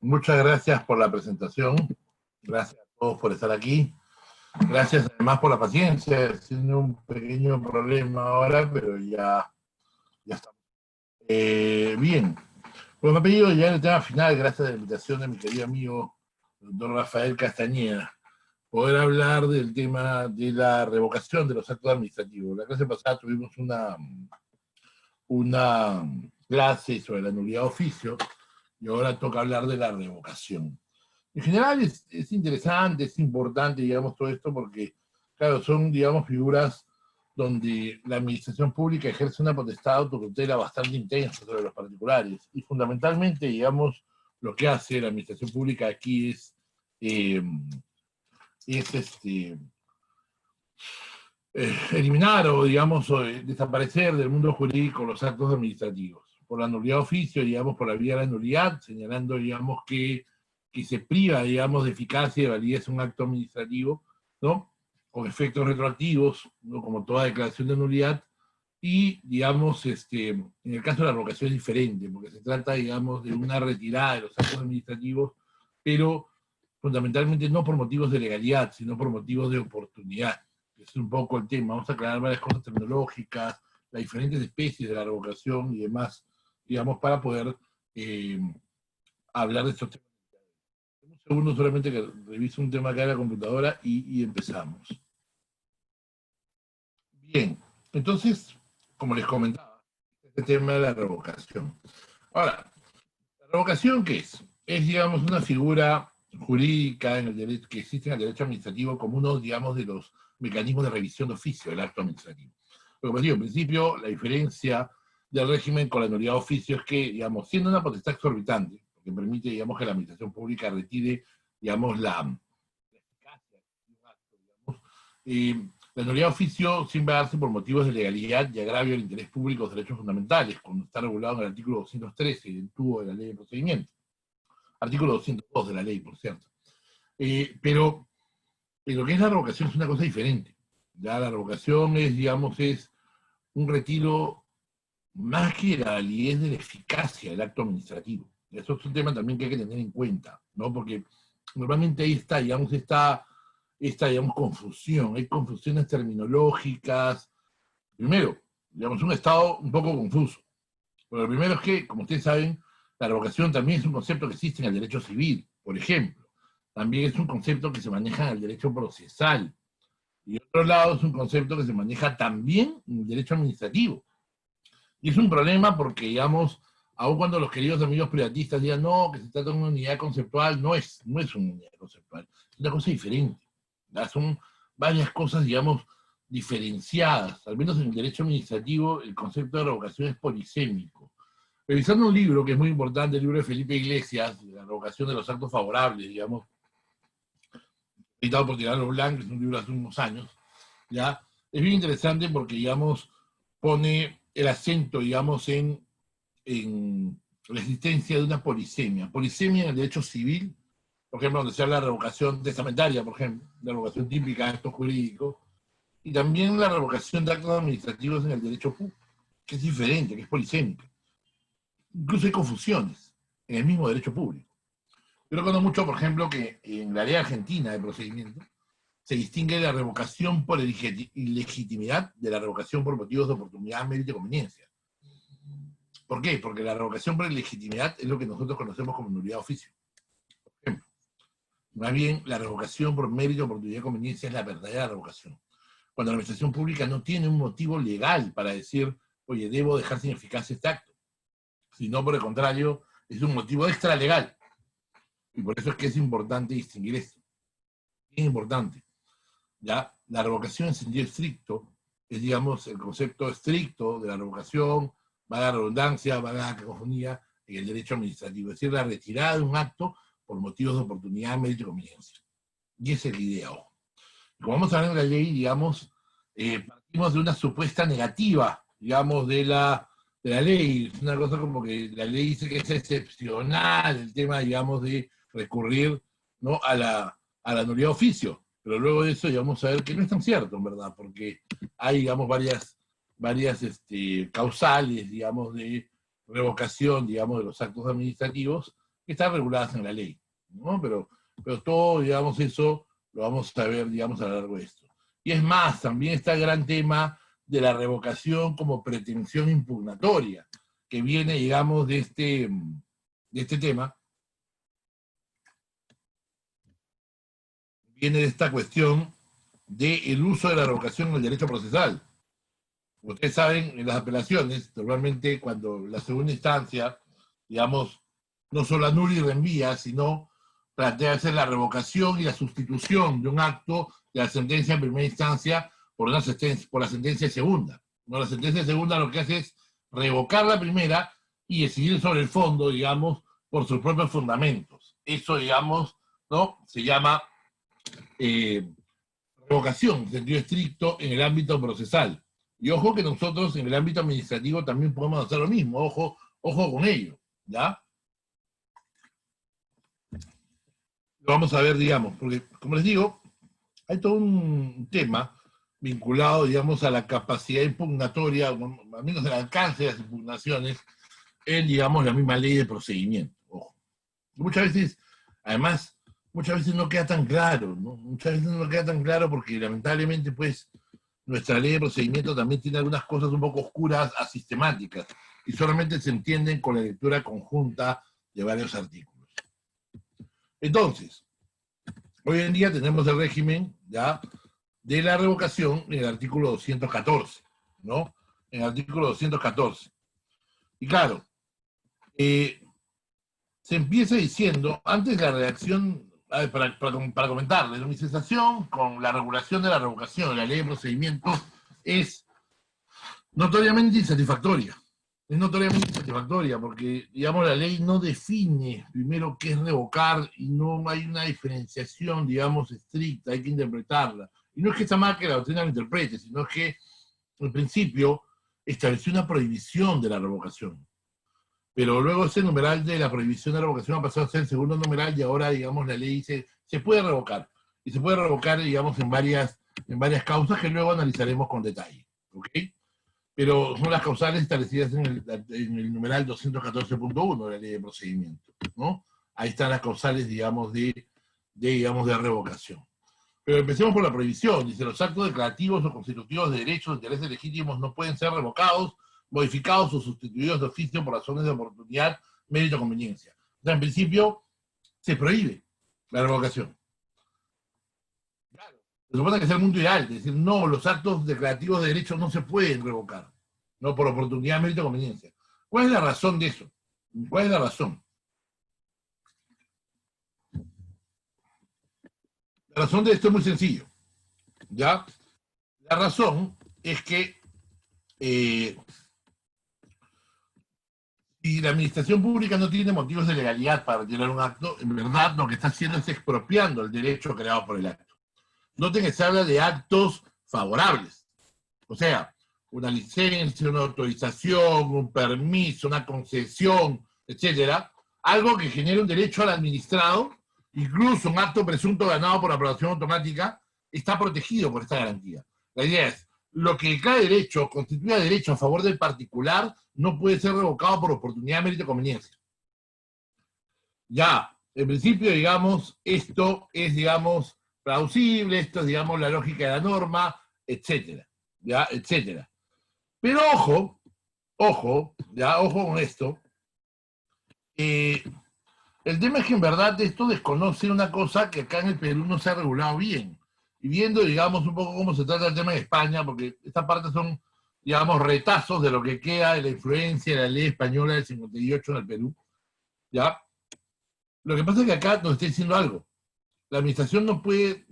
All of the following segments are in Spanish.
Muchas gracias por la presentación. Gracias a todos por estar aquí. Gracias además por la paciencia. Tiene un pequeño problema ahora, pero ya está. Bien. Pues me ha pedido ya en el tema final, gracias a la invitación de mi querido amigo, el doctor Rafael Castañeda, poder hablar del tema de la revocación de los actos administrativos. La clase pasada tuvimos una clase sobre la nulidad de oficio y ahora toca hablar de la revocación. En general es interesante, es importante, digamos, todo esto porque, claro, son, digamos, figuras donde la administración pública ejerce una potestad de autotutela bastante intensa sobre los particulares. Y fundamentalmente, digamos, lo que hace la administración pública aquí eh, es eliminar o, digamos, desaparecer del mundo jurídico los actos administrativos. Por la nulidad de oficio, digamos, por la vía de la nulidad, señalando, digamos, que se priva, digamos, de eficacia y de validez un acto administrativo, ¿no? Con efectos retroactivos, ¿no? Como toda declaración de nulidad, y, digamos, en el caso de la revocación es diferente, porque se trata, digamos, de una retirada de los actos administrativos, pero fundamentalmente no por motivos de legalidad, sino por motivos de oportunidad. Es un poco el tema. Vamos a aclarar varias cosas terminológicas, las diferentes especies de la revocación y demás, digamos, para poder hablar de estos temas. Un segundo solamente que reviso un tema acá en la computadora y empezamos. Bien, entonces, como les comentaba, este tema de la revocación. Ahora, ¿la revocación qué es? Es, digamos, una figura jurídica en el derecho, que existe en el derecho administrativo como uno, digamos, de los mecanismos de revisión de oficio del acto administrativo. Pero como digo, en principio, la diferencia del régimen con la nulidad de oficio es que, digamos, siendo una potestad exorbitante, que permite, digamos, que la administración pública retire, digamos, la eficacia de un acto, digamos, la nulidad de oficio siempre va a darse por motivos de legalidad y agravio del interés público de los derechos fundamentales, como está regulado en el artículo 213 del tubo de la ley de procedimiento. Artículo 202 de la ley, por cierto. Pero lo que es la revocación es una cosa diferente. Ya la revocación es, digamos, es un retiro más que la validez de la eficacia del acto administrativo. Eso es un tema también que hay que tener en cuenta, ¿no? Porque normalmente ahí está, digamos, digamos, confusión. Hay confusiones terminológicas. Primero, digamos, un estado un poco confuso. Pero lo primero es que, como ustedes saben, la revocación también es un concepto que existe en el derecho civil, por ejemplo. También es un concepto que se maneja en el derecho procesal. Y otro lado es un concepto que se maneja también en el derecho administrativo. Y es un problema porque, digamos, aun cuando los queridos amigos privatistas digan, no, que se trata de una unidad conceptual, no es una unidad conceptual, es una cosa diferente. ¿Verdad? Son varias cosas, digamos, diferenciadas. Al menos en el derecho administrativo, el concepto de revocación es polisémico. Revisando un libro que es muy importante, el libro de Felipe Iglesias, La revocación de los actos favorables, digamos, editado por Tirano Blanc, es un libro hace unos años, ¿ya? Es bien interesante porque, digamos, pone el acento, digamos, en la existencia de una polisemia. Polisemia en el derecho civil, por ejemplo, donde se habla de revocación testamentaria, por ejemplo, la revocación típica de actos jurídicos, y también la revocación de actos administrativos en el derecho público, que es diferente, que es polisémica. Incluso hay confusiones en el mismo derecho público. Yo recuerdo mucho, por ejemplo, que en la ley argentina de procedimiento se distingue la revocación por ilegitimidad de la revocación por motivos de oportunidad, mérito y conveniencia. ¿Por qué? Porque la revocación por ilegitimidad es lo que nosotros conocemos como nulidad de oficio. Por ejemplo, más bien, la revocación por mérito, oportunidad y conveniencia es la verdadera revocación. Cuando la administración pública no tiene un motivo legal para decir, oye, debo dejar sin eficacia este acto, sino por el contrario, es un motivo extralegal. Y por eso es que es importante distinguir esto. Es importante. ¿Ya? La revocación en sentido estricto es, digamos, el concepto estricto de la revocación, va a la redundancia, va a la cacofonía en el derecho administrativo, es decir, la retirada de un acto por motivos de oportunidad, mérito y conveniencia. Y esa es la idea, ojo. Como vamos a ver en la ley, digamos, partimos de una supuesta negativa, digamos, de la ley. Es una cosa como que la ley dice que es excepcional el tema, digamos, de recurrir, ¿no?, a la nulidad de oficio. Pero luego de eso ya vamos a ver que no es tan cierto, en verdad, porque hay, digamos, varias causales, digamos, de revocación, digamos, de los actos administrativos que están reguladas en la ley, ¿no? Pero todo, digamos, eso lo vamos a ver, digamos, a lo largo de esto. Y es más, también está el gran tema de la revocación como pretensión impugnatoria, que viene, digamos, de este tema, viene de esta cuestión del uso de la revocación en el derecho procesal. Ustedes saben, en las apelaciones, normalmente cuando la segunda instancia, digamos, no solo anula y reenvía, sino plantea hacer la revocación y la sustitución de un acto de la sentencia en primera instancia por la sentencia segunda. ¿No? La sentencia segunda lo que hace es revocar la primera y decidir sobre el fondo, digamos, por sus propios fundamentos. Eso, digamos, ¿no? Se llama revocación, en sentido estricto, en el ámbito procesal. Y ojo que nosotros en el ámbito administrativo también podemos hacer lo mismo, ojo con ello, ¿ya? Lo vamos a ver, digamos, porque, como les digo, hay todo un tema vinculado, digamos, a la capacidad impugnatoria, al menos el alcance de las impugnaciones, en, digamos, la misma ley de procedimiento. Ojo. Muchas veces, además, no queda tan claro, ¿no? Muchas veces no queda tan claro porque, lamentablemente, pues, nuestra ley de procedimiento también tiene algunas cosas un poco oscuras, asistemáticas, y solamente se entienden con la lectura conjunta de varios artículos. Entonces, hoy en día tenemos el régimen, ¿ya?, de la revocación en el artículo 214, ¿no? En el artículo 214. Y claro, se empieza diciendo, antes la redacción, para comentar, mi sensación con la regulación de la revocación en la ley de procedimiento es notoriamente insatisfactoria. Es notoriamente insatisfactoria porque, digamos, la ley no define primero qué es revocar y no hay una diferenciación, digamos, estricta, hay que interpretarla. Y no es que está mal que la doctrina lo interprete, sino que, en principio, estableció una prohibición de la revocación. Pero luego ese numeral de la prohibición de la revocación ha pasado a ser el segundo numeral y ahora, digamos, la ley dice, se puede revocar. Y se puede revocar, digamos, en varias causas que luego analizaremos con detalle. ¿Ok? Pero son las causales establecidas en el numeral 214.1 de la ley de procedimiento, ¿no? Ahí están las causales, digamos, de revocación. Pero empecemos por la prohibición. Dice, los actos declarativos o constitutivos de derechos o intereses legítimos no pueden ser revocados, modificados o sustituidos de oficio por razones de oportunidad, mérito o conveniencia. O sea, en principio, se prohíbe la revocación. Claro. Se supone que es el mundo ideal, es decir, no, los actos declarativos de derechos no se pueden revocar, no por oportunidad, mérito o conveniencia. ¿Cuál es la razón de eso? ¿Cuál es la razón? La razón de esto es muy sencillo, ¿ya? La razón es que si la administración pública no tiene motivos de legalidad para retirar un acto, en verdad lo que está haciendo es expropiando el derecho creado por el acto. Noten que se habla de actos favorables, o sea, una licencia, una autorización, un permiso, una concesión, etcétera, algo que genere un derecho al administrado, incluso un acto presunto ganado por aprobación automática, está protegido por esta garantía. La idea es, lo que cada derecho constituya derecho a favor del particular no puede ser revocado por oportunidad, mérito o conveniencia. Ya, en principio, digamos, esto es, digamos, plausible, esto es, digamos, la lógica de la norma, etcétera, ya, etcétera. Pero ojo con esto, el tema es que en verdad esto desconoce una cosa que acá en el Perú no se ha regulado bien. Y viendo, digamos, un poco cómo se trata el tema en España, porque esta parte son, digamos, retazos de lo que queda de la influencia de la ley española del 58 en el Perú, ¿ya? Lo que pasa es que acá nos está diciendo algo. La administración no puede,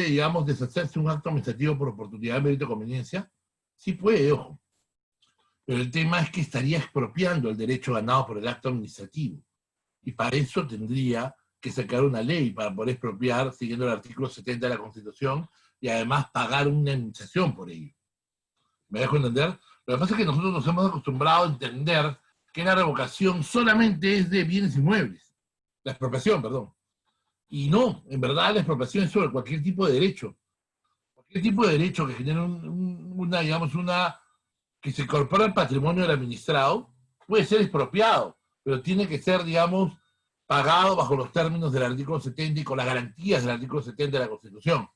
digamos, deshacerse de un acto administrativo por oportunidad, mérito o conveniencia. Sí puede, ojo. Pero el tema es que estaría expropiando el derecho ganado por el acto administrativo. Y para eso tendría que sacar una ley para poder expropiar, siguiendo el artículo 70 de la Constitución, y además pagar una indemnización por ello. ¿Me dejo entender? Lo que pasa es que nosotros nos hemos acostumbrado a entender que la revocación solamente es de bienes inmuebles. La expropiación, perdón. Y no, en verdad la expropiación es sobre cualquier tipo de derecho. Cualquier tipo de derecho que genere que se incorpora al patrimonio del administrado puede ser expropiado, pero tiene que ser, digamos, pagado bajo los términos del artículo 70 y con las garantías del artículo 70 de la Constitución.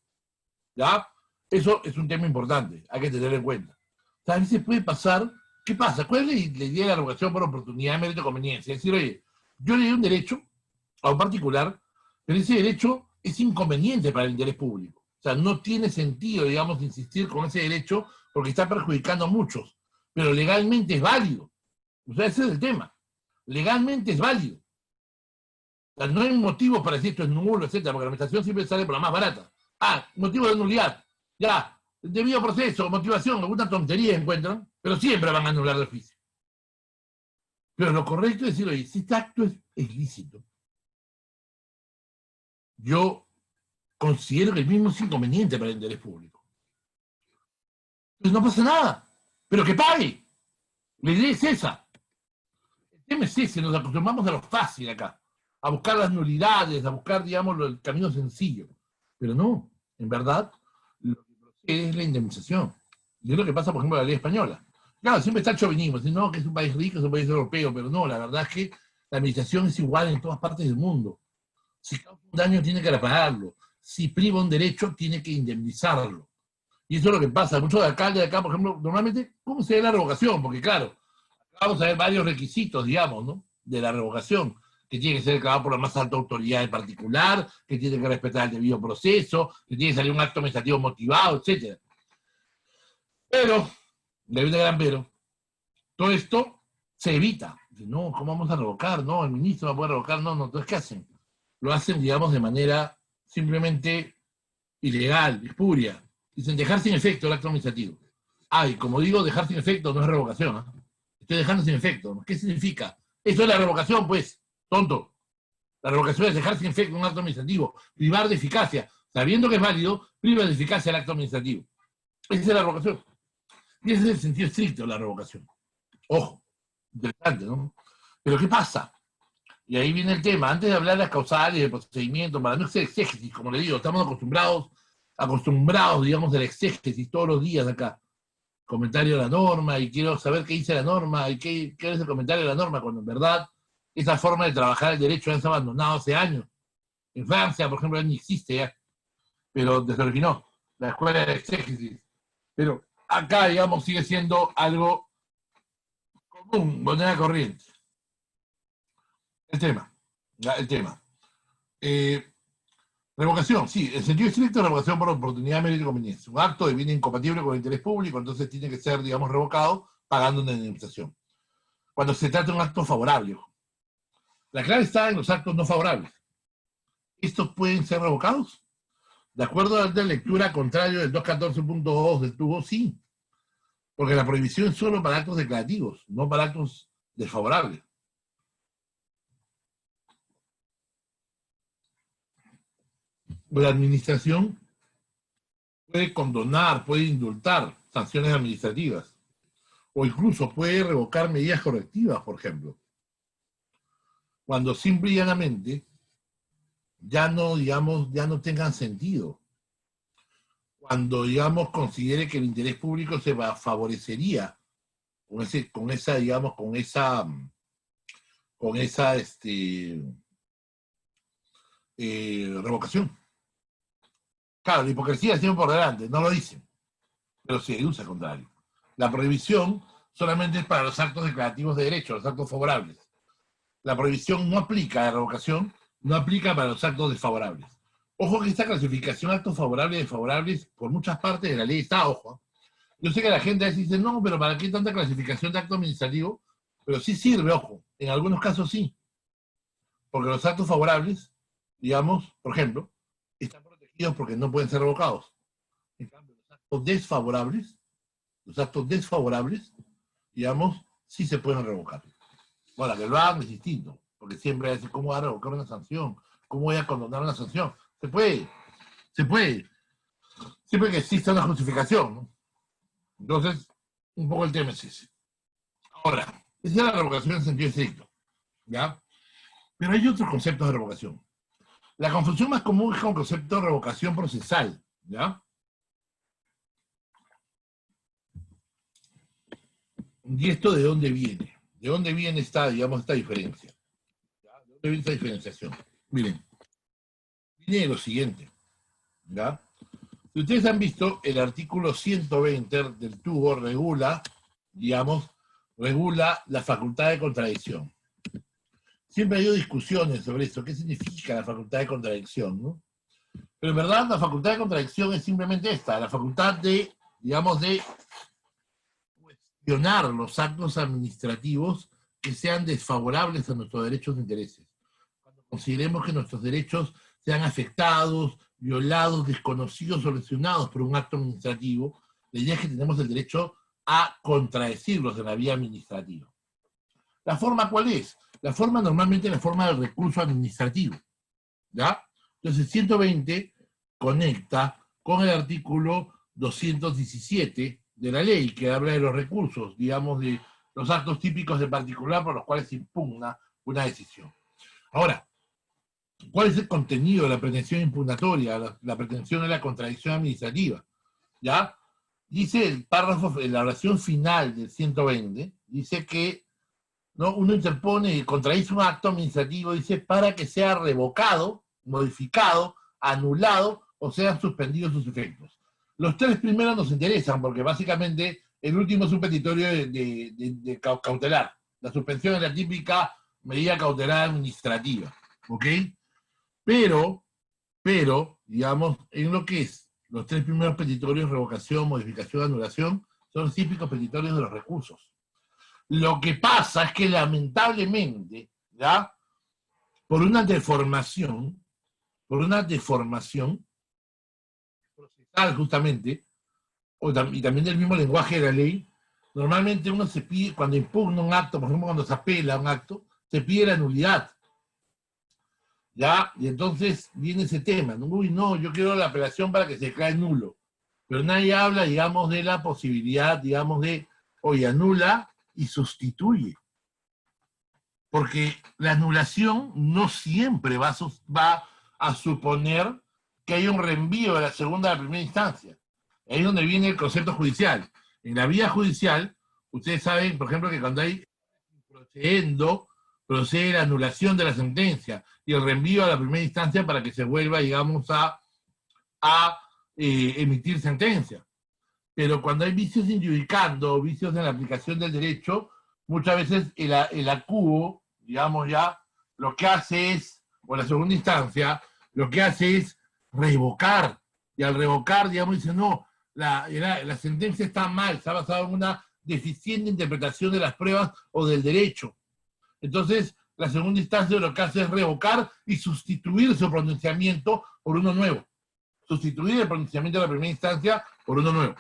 ¿Ya? Eso es un tema importante, hay que tenerlo en cuenta. O sea, a veces puede pasar, ¿qué pasa? ¿Cuál es la idea de la revocación por oportunidad, mérito, conveniencia? Es decir, oye, yo le doy un derecho a un particular, pero ese derecho es inconveniente para el interés público. O sea, no tiene sentido, digamos, insistir con ese derecho porque está perjudicando a muchos, pero legalmente es válido. O sea, ese es el tema. Legalmente es válido. O sea, no hay motivos para decir esto es nulo, etcétera, porque la administración siempre sale por la más barata. Ah, motivo de nulidad. Ya, debido proceso, motivación, alguna tontería encuentran, pero siempre van a anular el juicio. Pero lo correcto es decir, oye, si este acto es lícito, yo considero que el mismo es inconveniente para el interés público. Pues no pasa nada, pero que pague. La idea es esa. El tema es ese, nos acostumbramos a lo fácil acá, a buscar las nulidades, a buscar, digamos, el camino sencillo. Pero no, en verdad, lo que procede es la indemnización. Y es lo que pasa, por ejemplo, en la ley española. Claro, siempre está el chauvinismo, dicen, no, que es un país rico, es un país europeo, pero no, la verdad es que la administración es igual en todas partes del mundo. Si causa un daño, tiene que repararlo. Si priva un derecho, tiene que indemnizarlo. Y eso es lo que pasa. Muchos alcaldes de acá, por ejemplo, normalmente, ¿cómo se da la revocación? Porque claro, vamos a ver varios requisitos, digamos, ¿no? De la revocación, que tiene que ser declarado por la más alta autoridad en particular, que tiene que respetar el debido proceso, que tiene que salir un acto administrativo motivado, etc. Pero, de un gran pero, todo esto se evita. No, ¿cómo vamos a revocar? No, el ministro no puede revocar, no, no. Entonces, ¿qué hacen? Lo hacen, digamos, de manera simplemente ilegal, espuria. Dicen dejar sin efecto el acto administrativo. Ah, y como digo, dejar sin efecto no es revocación. ¿Eh? Estoy dejando sin efecto. ¿Qué significa? Eso es la revocación, pues, tonto. La revocación es dejar sin efecto un acto administrativo, privar de eficacia. Sabiendo que es válido, priva de eficacia el acto administrativo. Esa es la revocación. Y ese es el sentido estricto de la revocación. Ojo, interesante, ¿no? Pero ¿qué pasa? Y ahí viene el tema. Antes de hablar de las causales, del procedimiento, para no ser exégesis, como le digo, estamos acostumbrados, digamos, del exégesis todos los días acá. Comentario de la norma, y quiero saber qué dice la norma, y qué es el comentario de la norma, cuando en verdad esa forma de trabajar el derecho ya se ha abandonado hace años. En Francia, por ejemplo, ya ni existe ya, pero se originó la escuela de exégesis. Pero acá, digamos, sigue siendo algo común, moneda corriente. El tema, el tema. Eh, Revocación, sí, en sentido estricto, revocación por oportunidad, mérito y conveniencia. Un acto de bien incompatible con el interés público, entonces tiene que ser, digamos, revocado pagando una indemnización. Cuando se trata de un acto favorable. La clave está en los actos no favorables. ¿Estos pueden ser revocados? De acuerdo a la lectura contrario del 214.2 del tubo, sí. Porque la prohibición es solo para actos declarativos, no para actos desfavorables. La administración puede condonar, puede indultar sanciones administrativas, o incluso puede revocar medidas correctivas, por ejemplo, cuando simple y llanamente ya no, digamos, ya no tengan sentido. Cuando, digamos, considere que el interés público se favorecería con esa, digamos, con esa revocación. Claro, la hipocresía siempre por delante, no lo dicen, pero se deduce al contrario. La prohibición solamente es para los actos declarativos de derecho, los actos favorables. La prohibición no aplica a la revocación, no aplica para los actos desfavorables. Ojo que esta clasificación de actos favorables y desfavorables por muchas partes de la ley está, ojo. Yo sé que la gente a veces dice, no, pero ¿para qué tanta clasificación de acto administrativo? Pero sí sirve, ojo, en algunos casos sí. Porque los actos favorables, digamos, por ejemplo, están protegidos porque no pueden ser revocados. En cambio, los actos desfavorables, digamos, sí se pueden revocar. Ahora, que lo hagan es distinto, porque siempre hay que decir, ¿cómo voy a revocar una sanción? ¿Cómo voy a condonar una sanción? Se puede, siempre que exista una justificación, ¿no? Entonces, un poco el tema es ese. Ahora, esa es la revocación en sentido estricto, ¿ya? Pero hay otros conceptos de revocación. La confusión más común es con el concepto de revocación procesal, ¿ya? ¿Y esto de dónde viene? ¿De dónde viene esta, digamos, esta diferencia? ¿Ya? ¿De de vista de diferenciación. Miren, viene lo siguiente, ¿ya? Si ustedes han visto, el artículo 120 del tubo regula, digamos, regula la facultad de contradicción. Siempre ha habido discusiones sobre esto, qué significa la facultad de contradicción, ¿no? Pero en verdad la facultad de contradicción es simplemente esta, la facultad de, digamos, de cuestionar los actos administrativos que sean desfavorables a nuestros derechos e intereses. Cuando consideremos que nuestros derechos sean afectados, violados, desconocidos o lesionados por un acto administrativo, la idea es que tenemos el derecho a contradecirlos en la vía administrativa. ¿La forma cuál es? La forma normalmente es la forma del recurso administrativo, ¿ya? Entonces 120 conecta con el artículo 217 de la ley, que habla de los recursos, digamos, de los actos típicos de particular por los cuales se impugna una decisión. Ahora, ¿cuál es el contenido de la pretensión impugnatoria? La pretensión de la contradicción administrativa, ¿ya? Dice el párrafo, en la oración final del 120, dice que, ¿no?, uno interpone y contradice un acto administrativo, dice, para que sea revocado, modificado, anulado o sean suspendidos sus efectos. Los tres primeros nos interesan porque básicamente el último es un petitorio de cautelar. La suspensión es la típica medida cautelar administrativa, ¿ok? Pero, digamos, en lo que es los tres primeros petitorios, revocación, modificación, anulación, son los típicos petitorios de los recursos. Lo que pasa es que lamentablemente, ¿ya?, por una deformación procesal justamente, y también del mismo lenguaje de la ley, normalmente uno se pide, cuando impugna un acto, por ejemplo, cuando se apela a un acto, se pide la nulidad. ¿Ya? Y entonces viene ese tema, ¿no? Uy, no, yo quiero la apelación para que se declare nulo. Pero nadie habla, digamos, de la posibilidad, digamos, de, oye, anula y sustituye. Porque la anulación no siempre va a suponer que hay un reenvío de la segunda a la primera instancia. Ahí es donde viene el concepto judicial. En la vía judicial, ustedes saben, por ejemplo, que cuando hay procede la anulación de la sentencia y el reenvío a la primera instancia para que se vuelva, digamos, a emitir sentencia. Pero cuando hay vicios injudicando, vicios en la aplicación del derecho, muchas veces el acuo, digamos ya, lo que hace es, o la segunda instancia, lo que hace es revocar. Y al revocar, digamos, dice, no, la sentencia está mal, está basada en una deficiente interpretación de las pruebas o del derecho. Entonces, la segunda instancia lo que hace es revocar y sustituir su pronunciamiento por uno nuevo. Sustituir el pronunciamiento de la primera instancia por uno nuevo.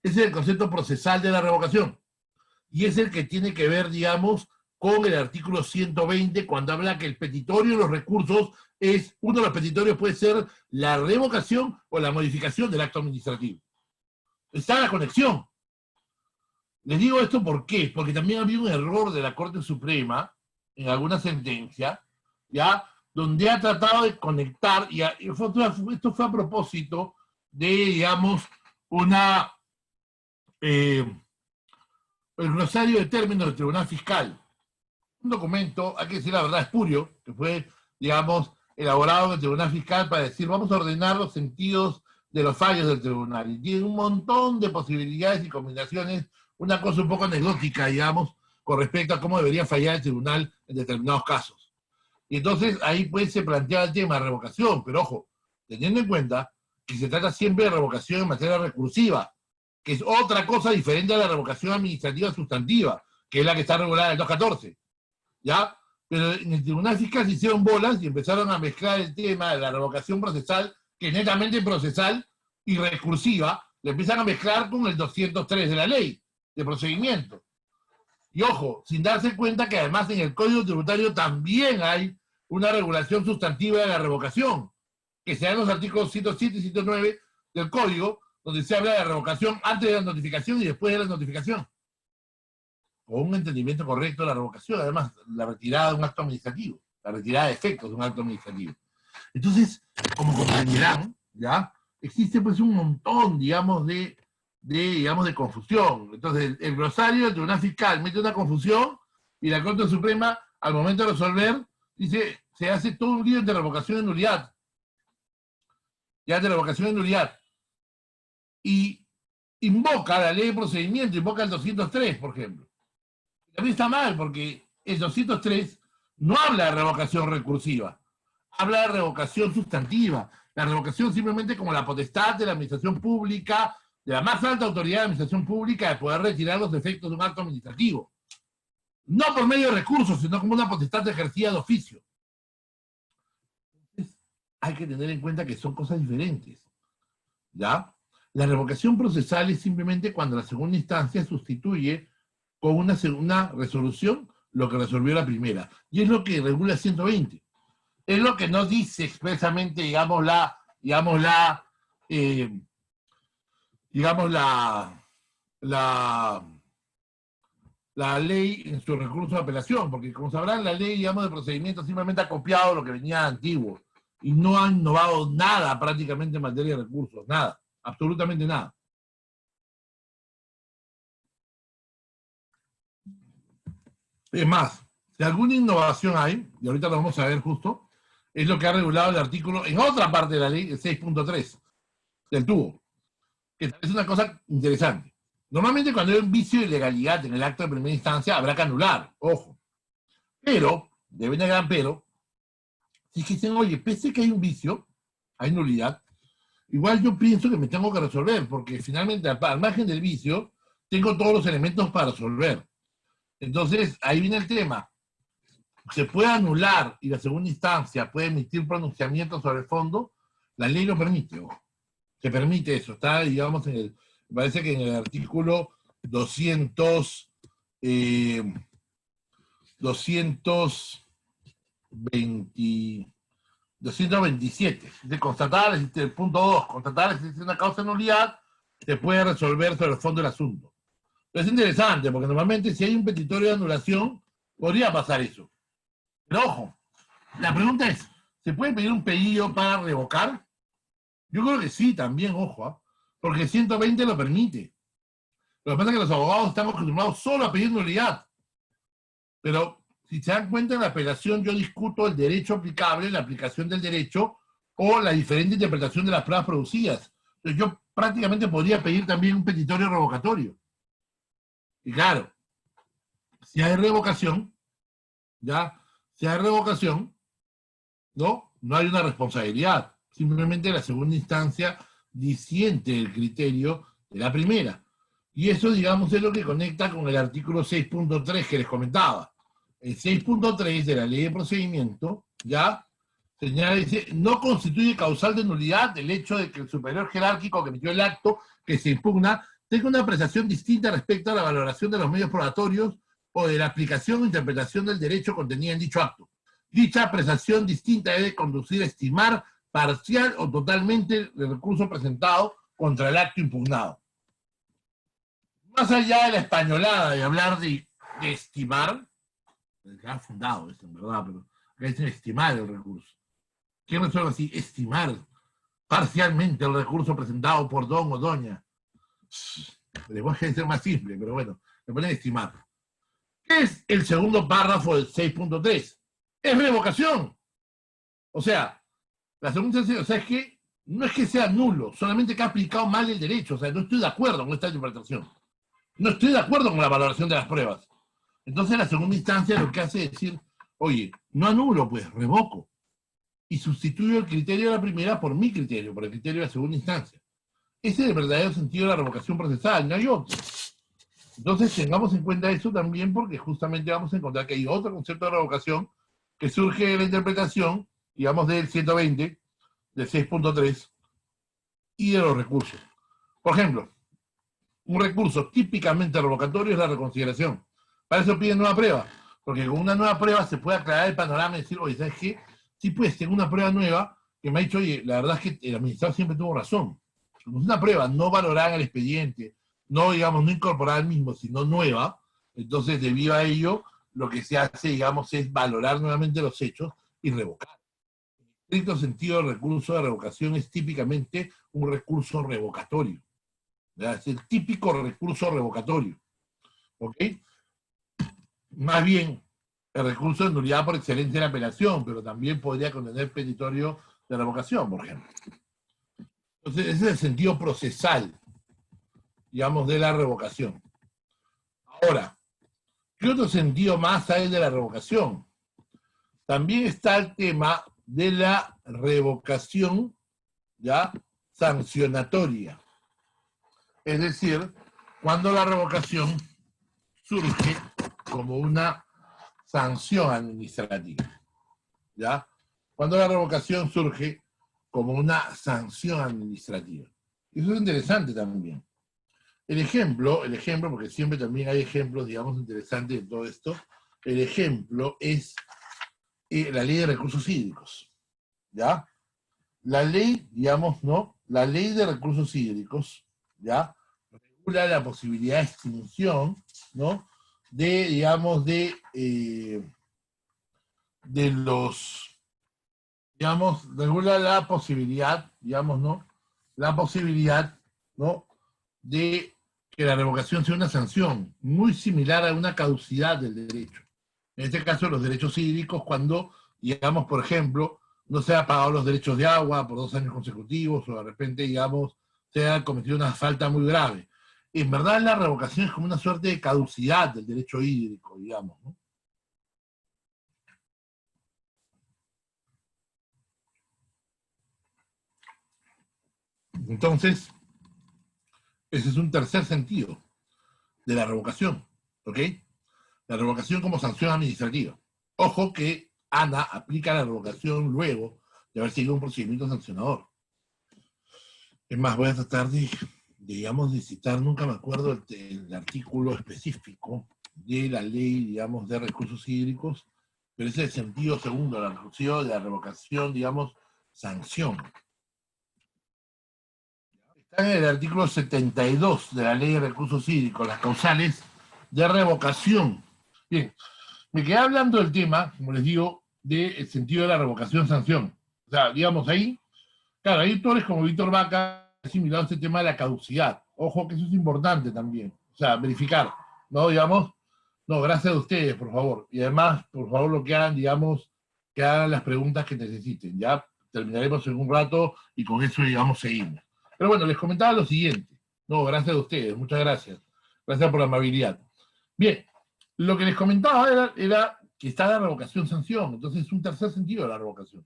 Ese es el concepto procesal de la revocación. Y es el que tiene que ver, digamos, con el artículo 120, cuando habla que el petitorio de los recursos es, uno de los petitorios puede ser la revocación o la modificación del acto administrativo. Está la conexión. Les digo esto ¿por qué? Porque también había un error de la Corte Suprema en alguna sentencia, ¿ya?, donde ha tratado de conectar, y esto fue a propósito de, digamos, el glosario de términos del Tribunal Fiscal. Un documento, hay que decir la verdad, espurio, que fue, digamos, elaborado en el Tribunal Fiscal para decir, vamos a ordenar los sentidos de los fallos del tribunal. Y tiene un montón de posibilidades y combinaciones, una cosa un poco anecdótica, digamos, con respecto a cómo debería fallar el tribunal en determinados casos. Y entonces ahí pues se plantea el tema de revocación, pero ojo, teniendo en cuenta que se trata siempre de revocación en materia recursiva, que es otra cosa diferente a la revocación administrativa sustantiva, que es la que está regulada en el 214, ¿ya? Pero en el Tribunal Fiscal se hicieron bolas y empezaron a mezclar el tema de la revocación procesal, que es netamente procesal y recursiva, le empiezan a mezclar con el 203 de la ley de procedimiento. Y ojo, sin darse cuenta que además en el Código Tributario también hay una regulación sustantiva de la revocación, que se da en los artículos 107 y 109 del Código, donde se habla de la revocación antes de la notificación y después de la notificación. Con un entendimiento correcto de la revocación, además, la retirada de un acto administrativo, la retirada de efectos de un acto administrativo. Entonces, como comprenderán, ¿ya?, existe pues un montón, digamos, de confusión. Entonces, el glosario del Tribunal Fiscal mete una confusión y la Corte Suprema, al momento de resolver, Dice, se hace todo un lío de revocación de nulidad. Ya de revocación de nulidad. Y invoca la ley de procedimiento, invoca el 203, por ejemplo. También está mal, porque el 203 no habla de revocación recursiva, habla de revocación sustantiva. La revocación simplemente como la potestad de la administración pública, de la más alta autoridad de administración pública, de poder retirar los efectos de un acto administrativo. No por medio de recursos, sino como una potestad ejercida de oficio. Entonces, hay que tener en cuenta que son cosas diferentes. ¿Ya? La revocación procesal es simplemente cuando la segunda instancia sustituye con una segunda resolución lo que resolvió la primera. Y es lo que regula 120. Es lo que no dice expresamente, digamos, la ley en su recurso de apelación, porque como sabrán, la ley, digamos, de procedimiento simplemente ha copiado lo que venía antiguo y no ha innovado nada prácticamente en materia de recursos, nada, absolutamente nada. Es más, si alguna innovación hay, y ahorita lo vamos a ver justo, es lo que ha regulado el artículo, en otra parte de la ley, el 6.3 del tubo, que es una cosa interesante. Normalmente cuando hay un vicio de ilegalidad en el acto de primera instancia, habrá que anular, ojo. Pero, debe de gran pero, si dicen, oye, pese que hay un vicio, hay nulidad, igual yo pienso que me tengo que resolver, porque finalmente, al margen del vicio, tengo todos los elementos para resolver. Entonces, ahí viene el tema. Se puede anular y la segunda instancia puede emitir pronunciamiento sobre el fondo, la ley lo permite, ojo. Se permite eso, está, digamos, me parece que en el artículo 227, de constatar, el punto 2, constatar la existencia de una causa de nulidad, se puede resolver sobre el fondo del asunto. Pero es interesante, porque normalmente si hay un petitorio de anulación, podría pasar eso. Pero ojo, la pregunta es, ¿se puede pedir un pedido para revocar? Yo creo que sí, también, ojo, ¿eh? Porque 120 lo permite. Lo que pasa es que los abogados están acostumbrados solo a pedir nulidad. Pero si se dan cuenta en la apelación, yo discuto el derecho aplicable, la aplicación del derecho o la diferente interpretación de las pruebas producidas. Entonces yo prácticamente podría pedir también un petitorio revocatorio. Y claro, si hay revocación, ya, si hay revocación, no hay una responsabilidad. Simplemente la segunda instancia disiente el criterio de la primera. Y eso, digamos, es lo que conecta con el artículo 6.3 que les comentaba. El 6.3 de la ley de procedimiento, ya, señala, dice, no constituye causal de nulidad el hecho de que el superior jerárquico que emitió el acto que se impugna tenga una apreciación distinta respecto a la valoración de los medios probatorios o de la aplicación o interpretación del derecho contenida en dicho acto. Dicha apreciación distinta debe conducir a estimar parcial o totalmente el recurso presentado contra el acto impugnado. Más allá de la españolada de hablar de estimar, ha fundado esto en verdad, pero acá dicen estimar el recurso. ¿Quién resuelve así? Estimar parcialmente el recurso presentado por don o doña. El lenguaje debe ser más simple, pero bueno, le ponen estimar. ¿Qué es el segundo párrafo del 6.3? Es revocación. O sea, la segunda instancia, o sea, es que no es que sea nulo, solamente que ha aplicado mal el derecho. O sea, no estoy de acuerdo con esta interpretación. No estoy de acuerdo con la valoración de las pruebas. Entonces la segunda instancia lo que hace es decir, oye, no anulo, pues revoco. Y sustituyo el criterio de la primera por mi criterio, por el criterio de la segunda instancia. Ese es el verdadero sentido de la revocación procesal, no hay otro. Entonces tengamos en cuenta eso también porque justamente vamos a encontrar que hay otro concepto de revocación que surge de la interpretación, digamos, del 120, del 6.3 y de los recursos. Por ejemplo, un recurso típicamente revocatorio es la reconsideración. Para eso piden nueva prueba, porque con una nueva prueba se puede aclarar el panorama y decir, oye, ¿sabes qué? Sí, pues tengo una prueba nueva que me ha dicho, oye, la verdad es que el administrador siempre tuvo razón. Como es una prueba no valorada en el expediente, no, digamos, no incorporada al mismo, sino nueva, entonces debido a ello, lo que se hace, digamos, es valorar nuevamente los hechos y revocar. En estricto sentido, el recurso de revocación es típicamente un recurso revocatorio. ¿Verdad? Es el típico recurso revocatorio. ¿Ok? Más bien, el recurso de nulidad por excelencia de la apelación, pero también podría contener petitorio de revocación, por ejemplo. Entonces, ese es el sentido procesal, digamos, de la revocación. Ahora, ¿qué otro sentido más hay de la revocación? También está el tema de la revocación, ¿ya?, sancionatoria. Es decir, cuando la revocación surge como una sanción administrativa, ¿ya? Cuando la revocación surge como una sanción administrativa. Y eso es interesante también. El ejemplo, porque siempre también hay ejemplos, digamos, interesantes de todo esto, el ejemplo es la ley de recursos hídricos, ¿ya? La ley, digamos, ¿no? La ley de recursos hídricos, ¿ya?, regula la posibilidad de extinción, ¿no?, de, digamos, de los, digamos, regula la posibilidad, digamos, ¿no?, la posibilidad, ¿no?, de que la revocación sea una sanción, muy similar a una caducidad del derecho. En este caso, los derechos hídricos, cuando, digamos, por ejemplo, no se ha pagado los derechos de agua por 2 años consecutivos, o de repente, digamos, se ha cometido una falta muy grave. En verdad, la revocación es como una suerte de caducidad del derecho hídrico, digamos, ¿no? Entonces, ese es un tercer sentido de la revocación, ¿ok? La revocación como sanción administrativa. Ojo que ANA aplica la revocación luego de haber seguido un procedimiento sancionador. Es más, voy a tratar de, digamos, de citar, nunca me acuerdo el artículo específico de la ley, digamos, de recursos hídricos, pero ese es el sentido segundo, de la revocación, digamos, sanción. Está en el artículo 72 de la ley de recursos hídricos, las causales de revocación. Bien, me quedé hablando del tema, como les digo, del sentido de la revocación-sanción. O sea, digamos ahí, claro, hay autores como Víctor Vaca asimilado este tema de la caducidad. Ojo que eso es importante también. O sea, verificar, ¿no? Digamos, no, gracias a ustedes, por favor. Y además, por favor, lo que hagan, digamos, que hagan las preguntas que necesiten. Ya terminaremos en un rato y con eso, digamos, seguimos. Pero bueno, les comentaba lo siguiente. No, gracias a ustedes, muchas gracias. Gracias por la amabilidad. Bien, lo que les comentaba era que está la revocación-sanción. Entonces es un tercer sentido de la revocación.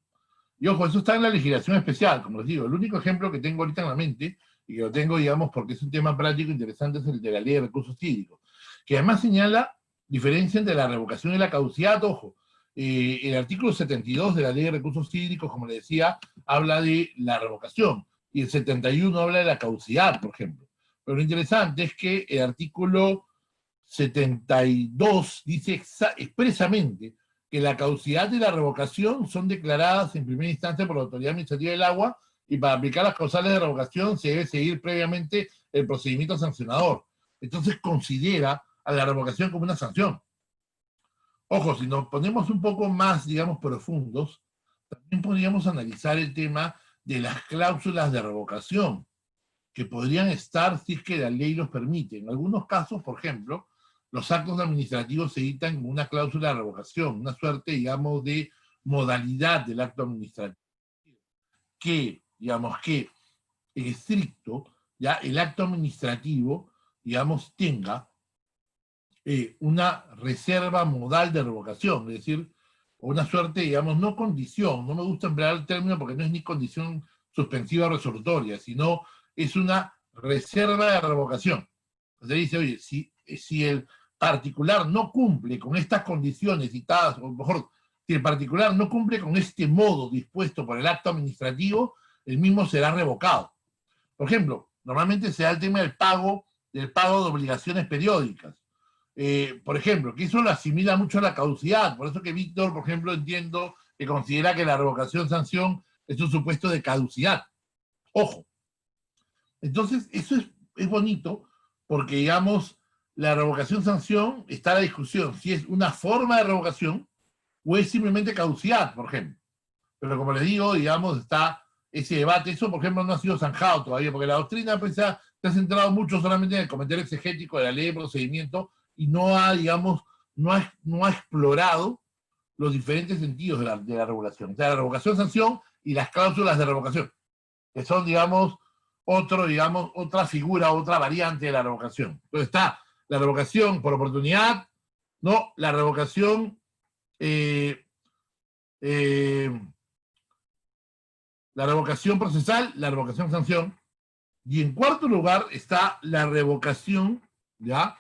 Y ojo, eso está en la legislación especial, como les digo. El único ejemplo que tengo ahorita en la mente, y que lo tengo, digamos, porque es un tema práctico interesante, es el de la ley de recursos hídricos, que además señala diferencia entre la revocación y la caducidad. Ojo, el artículo 72 de la ley de recursos hídricos, como les decía, habla de la revocación, y el 71 habla de la caducidad, por ejemplo. Pero lo interesante es que el artículo 72 dice expresamente que la caducidad y la revocación son declaradas en primera instancia por la Autoridad Administrativa del Agua, y para aplicar las causales de revocación se debe seguir previamente el procedimiento sancionador. Entonces considera a la revocación como una sanción. Ojo, si nos ponemos un poco más, digamos, profundos, también podríamos analizar el tema de las cláusulas de revocación, que podrían estar si es que la ley los permite. En algunos casos, por ejemplo, los actos administrativos se dictan como una cláusula de revocación, una suerte, digamos, de modalidad del acto administrativo, que, digamos, que en estricto, ya el acto administrativo, digamos, tenga una reserva modal de revocación, es decir, una suerte, digamos, no condición, no me gusta emplear el término porque no es ni condición suspensiva o resolutoria, sino es una reserva de revocación. Se dice, oye, si el particular no cumple con estas condiciones citadas, o mejor, si el particular no cumple con este modo dispuesto por el acto administrativo, el mismo será revocado. Por ejemplo, normalmente se da el tema del pago de obligaciones periódicas. Por ejemplo, que eso lo asimila mucho a la caducidad. Por eso que Víctor, por ejemplo, entiendo que considera que la revocación-sanción es un supuesto de caducidad. Ojo. Entonces, eso es bonito porque, digamos, la revocación-sanción está a la discusión si es una forma de revocación o es simplemente caducidad, por ejemplo. Pero como les digo, digamos, está ese debate. Eso, por ejemplo, no ha sido zanjado todavía, porque la doctrina pues, se ha centrado mucho solamente en el comentario exegético de la ley de procedimiento y no ha, digamos, no ha explorado los diferentes sentidos de la revocación. O sea, la revocación, sanción y las cláusulas de revocación, que son, digamos, otra figura, otra variante de la revocación. Entonces está la revocación por oportunidad, ¿no? La revocación, la revocación procesal, la revocación sanción. Y en cuarto lugar está la revocación, ¿ya?,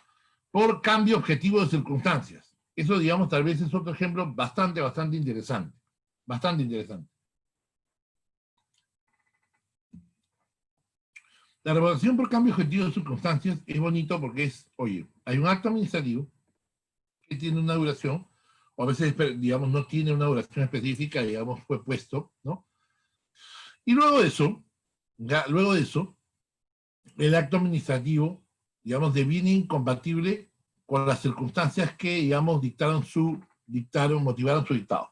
por cambio objetivo de circunstancias. Eso, digamos, tal vez es otro ejemplo bastante interesante. Bastante interesante. La revocación por cambio objetivo de circunstancias es bonito porque es, oye, hay un acto administrativo que tiene una duración, o a veces, digamos, no tiene una duración específica, digamos, fue puesto, ¿no? Y luego de eso, el acto administrativo, digamos, deviene incompatible con las circunstancias que, digamos, motivaron su dictado.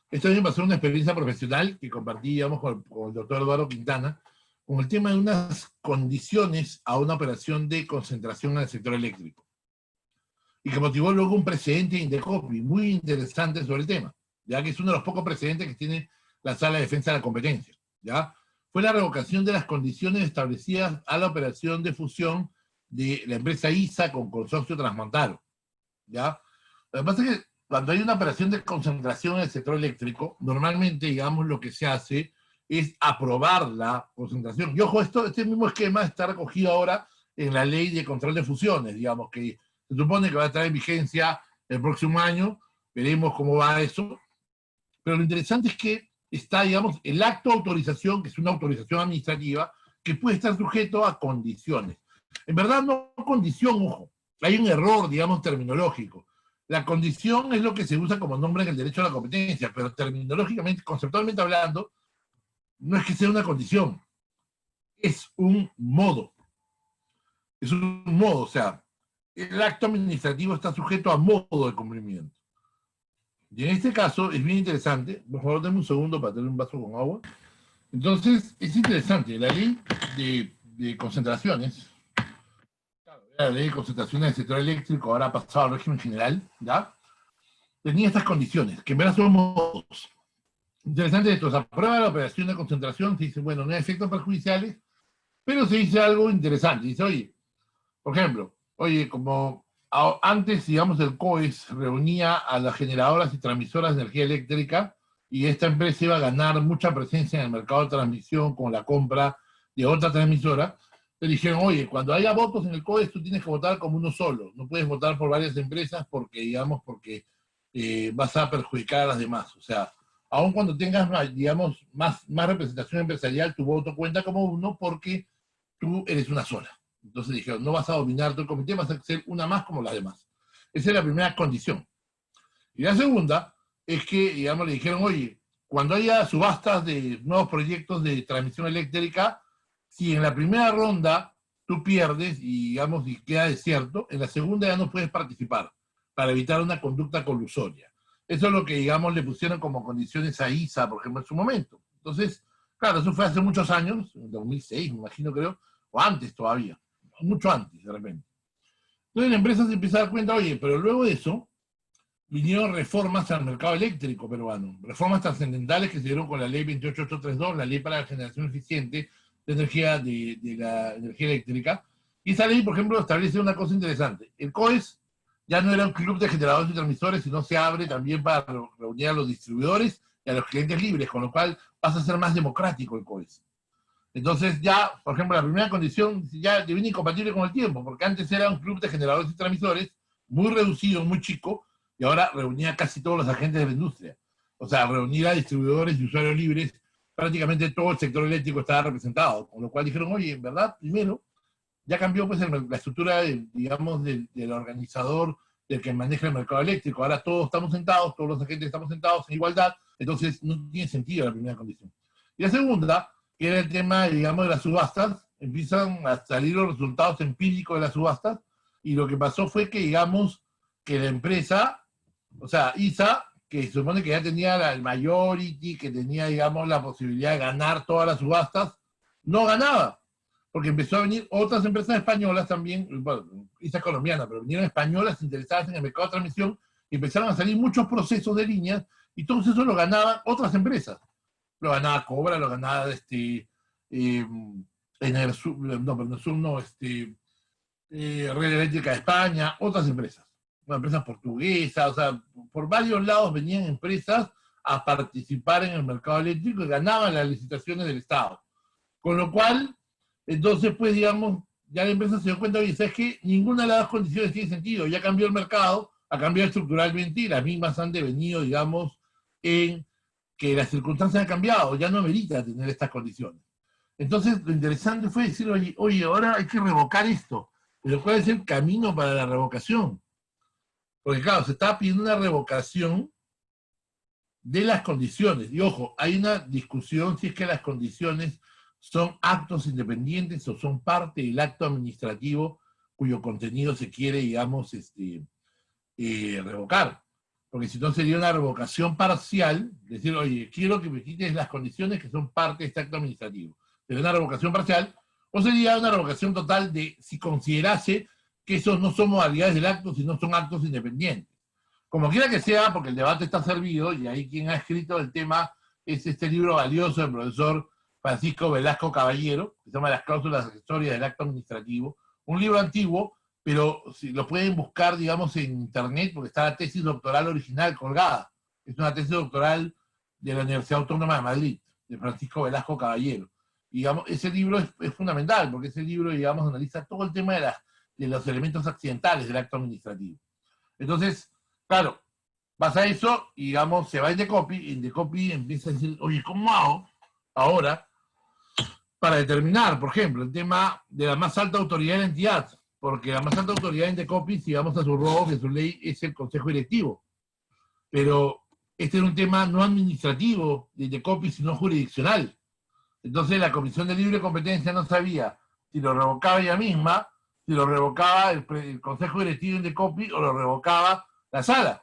Esto a mí me pasó una experiencia profesional que compartí, digamos, con el doctor Eduardo Quintana, con el tema de unas condiciones a una operación de concentración en el sector eléctrico. Y que motivó luego un precedente de Indecopi muy interesante sobre el tema, ya que es uno de los pocos precedentes que tiene la Sala de Defensa de la Competencia, ¿ya? Fue la revocación de las condiciones establecidas a la operación de fusión de la empresa ISA con Consorcio Transmontaro, ¿ya? Lo que pasa es que cuando hay una operación de concentración en el sector eléctrico, normalmente, digamos, lo que se hace es aprobar la concentración. Y ojo, este mismo esquema está recogido ahora en la ley de control de fusiones, digamos, que se supone que va a estar en vigencia el próximo año, veremos cómo va eso. Pero lo interesante es que está, digamos, el acto de autorización, que es una autorización administrativa, que puede estar sujeto a condiciones. En verdad, no condición, ojo, hay un error, digamos, terminológico. La condición es lo que se usa como nombre en el derecho a la competencia, pero terminológicamente, conceptualmente hablando, no es que sea una condición, es un modo. Es un modo, o sea, el acto administrativo está sujeto a modo de cumplimiento. Y en este caso es bien interesante, por favor denme un segundo para tener un vaso con agua. Entonces, es interesante, la ley de concentraciones, la ley de concentraciones del sector eléctrico, ahora ha pasado al régimen general, ¿ya? Tenía estas condiciones, que en verdad son modos. Interesante esto, se aprueba la operación de concentración, se dice, bueno, no hay efectos perjudiciales, pero se dice algo interesante, dice, oye, por ejemplo, oye, como antes, digamos, el COES reunía a las generadoras y transmisoras de energía eléctrica y esta empresa iba a ganar mucha presencia en el mercado de transmisión con la compra de otra transmisora, le dijeron, oye, cuando haya votos en el COES tú tienes que votar como uno solo, no puedes votar por varias empresas porque, digamos, vas a perjudicar a las demás. O sea, aun cuando tengas, digamos, más representación empresarial, tu voto cuenta como uno porque tú eres una sola. Entonces dijeron, no vas a dominar todo el comité, vas a ser una más como las demás. Esa es la primera condición. Y la segunda es que, digamos, le dijeron, oye, cuando haya subastas de nuevos proyectos de transmisión eléctrica, si en la primera ronda tú pierdes y, digamos, y queda desierto, en la segunda ya no puedes participar para evitar una conducta colusoria. Eso es lo que, digamos, le pusieron como condiciones a ISA, por ejemplo, en su momento. Entonces, claro, eso fue hace muchos años, en 2006, me imagino, creo, o antes todavía, mucho antes, de repente. Entonces la empresa se empieza a dar cuenta, oye, pero luego de eso, vinieron reformas al mercado eléctrico peruano, reformas trascendentales que se dieron con la ley 28832, la ley para la generación eficiente de energía, de la energía eléctrica, y esa ley, por ejemplo, establece una cosa interesante. El COES ya no era un club de generadores y transmisores, sino se abre también para reunir a los distribuidores y a los clientes libres, con lo cual pasa a ser más democrático el COES. Entonces ya, por ejemplo, la primera condición ya deviene incompatible con el tiempo, porque antes era un club de generadores y transmisores muy reducido, muy chico, y ahora reunía casi todos los agentes de la industria. O sea, reunir a distribuidores y usuarios libres, prácticamente todo el sector eléctrico estaba representado, con lo cual dijeron, oye, en verdad, primero, ya cambió pues la estructura, digamos, del organizador, del que maneja el mercado eléctrico. Ahora todos estamos sentados, todos los agentes estamos sentados en igualdad, entonces no tiene sentido la primera condición. Y la segunda, que era el tema, digamos, de las subastas, empiezan a salir los resultados empíricos de las subastas, y lo que pasó fue que, digamos, que la empresa, o sea, ISA, que se supone que ya tenía el majority, que tenía, digamos, la posibilidad de ganar todas las subastas, no ganaba. porque empezó a venir otras empresas españolas también, bueno, esa colombiana, pero vinieron españolas interesadas en el mercado de transmisión y empezaron a salir muchos procesos de líneas y todo eso lo ganaban otras empresas. Lo ganaba Cobra, lo ganaba Enersur, no, pero Enersur no, Red Eléctrica de España, otras empresas, empresas portuguesas, o sea, por varios lados venían empresas a participar en el mercado eléctrico y ganaban las licitaciones del Estado. Con lo cual, entonces, pues, digamos, ya la empresa se dio cuenta, oye, ¿sabes qué? Ninguna de las dos condiciones tiene sentido, ya cambió el mercado, ha cambiado estructuralmente y las mismas han devenido, digamos, en que las circunstancias han cambiado, ya no merita tener estas condiciones. Entonces, lo interesante fue decir, oye, ahora hay que revocar esto. Pero ¿cuál es el camino para la revocación? Porque claro, se está pidiendo una revocación de las condiciones. Y ojo, hay una discusión si es que las condiciones son actos independientes o son parte del acto administrativo cuyo contenido se quiere, digamos, revocar. Porque si no sería una revocación parcial, decir, oye, quiero que me quites las condiciones que son parte de este acto administrativo. Sería una revocación parcial, o sería una revocación total de si considerase que esos no son modalidades del acto, sino son actos independientes. Como quiera que sea, porque el debate está servido, y ahí quien ha escrito el tema es este libro valioso del profesor Francisco Velasco Caballero, que se llama Las cláusulas accesorias del acto administrativo, un libro antiguo, pero si lo pueden buscar, digamos, en internet, porque está la tesis doctoral original colgada. Es una tesis doctoral de la Universidad Autónoma de Madrid, de Francisco Velasco Caballero. Y, digamos, ese libro es fundamental, porque ese libro, digamos, analiza todo el tema de los elementos accidentales del acto administrativo. Entonces, claro, pasa eso y, digamos, se va a Indecopi, y Indecopi empieza a decir, oye, ¿cómo hago ahora para determinar, por ejemplo, el tema de la más alta autoridad de la entidad? Porque la más alta autoridad de Indecopi, si vamos a su robo, de su ley, es el Consejo Directivo. Pero este era un tema no administrativo de Indecopi, sino jurisdiccional. Entonces la Comisión de Libre Competencia no sabía si lo revocaba ella misma, si lo revocaba el Consejo Directivo de Indecopi o lo revocaba la sala.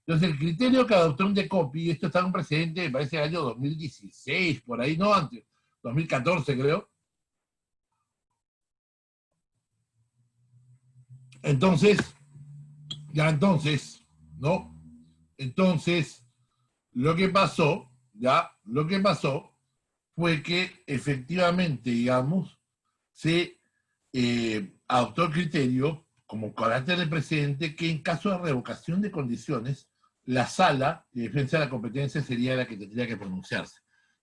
Entonces el criterio que adoptó Indecopi, y esto está en un precedente, me parece, del año 2016, por ahí, no antes, 2014 creo. Entonces, ¿no? Entonces, lo que pasó fue que efectivamente, digamos, se adoptó el criterio como carácter de precedente que en caso de revocación de condiciones, la sala de defensa de la competencia sería la que tendría que pronunciarse.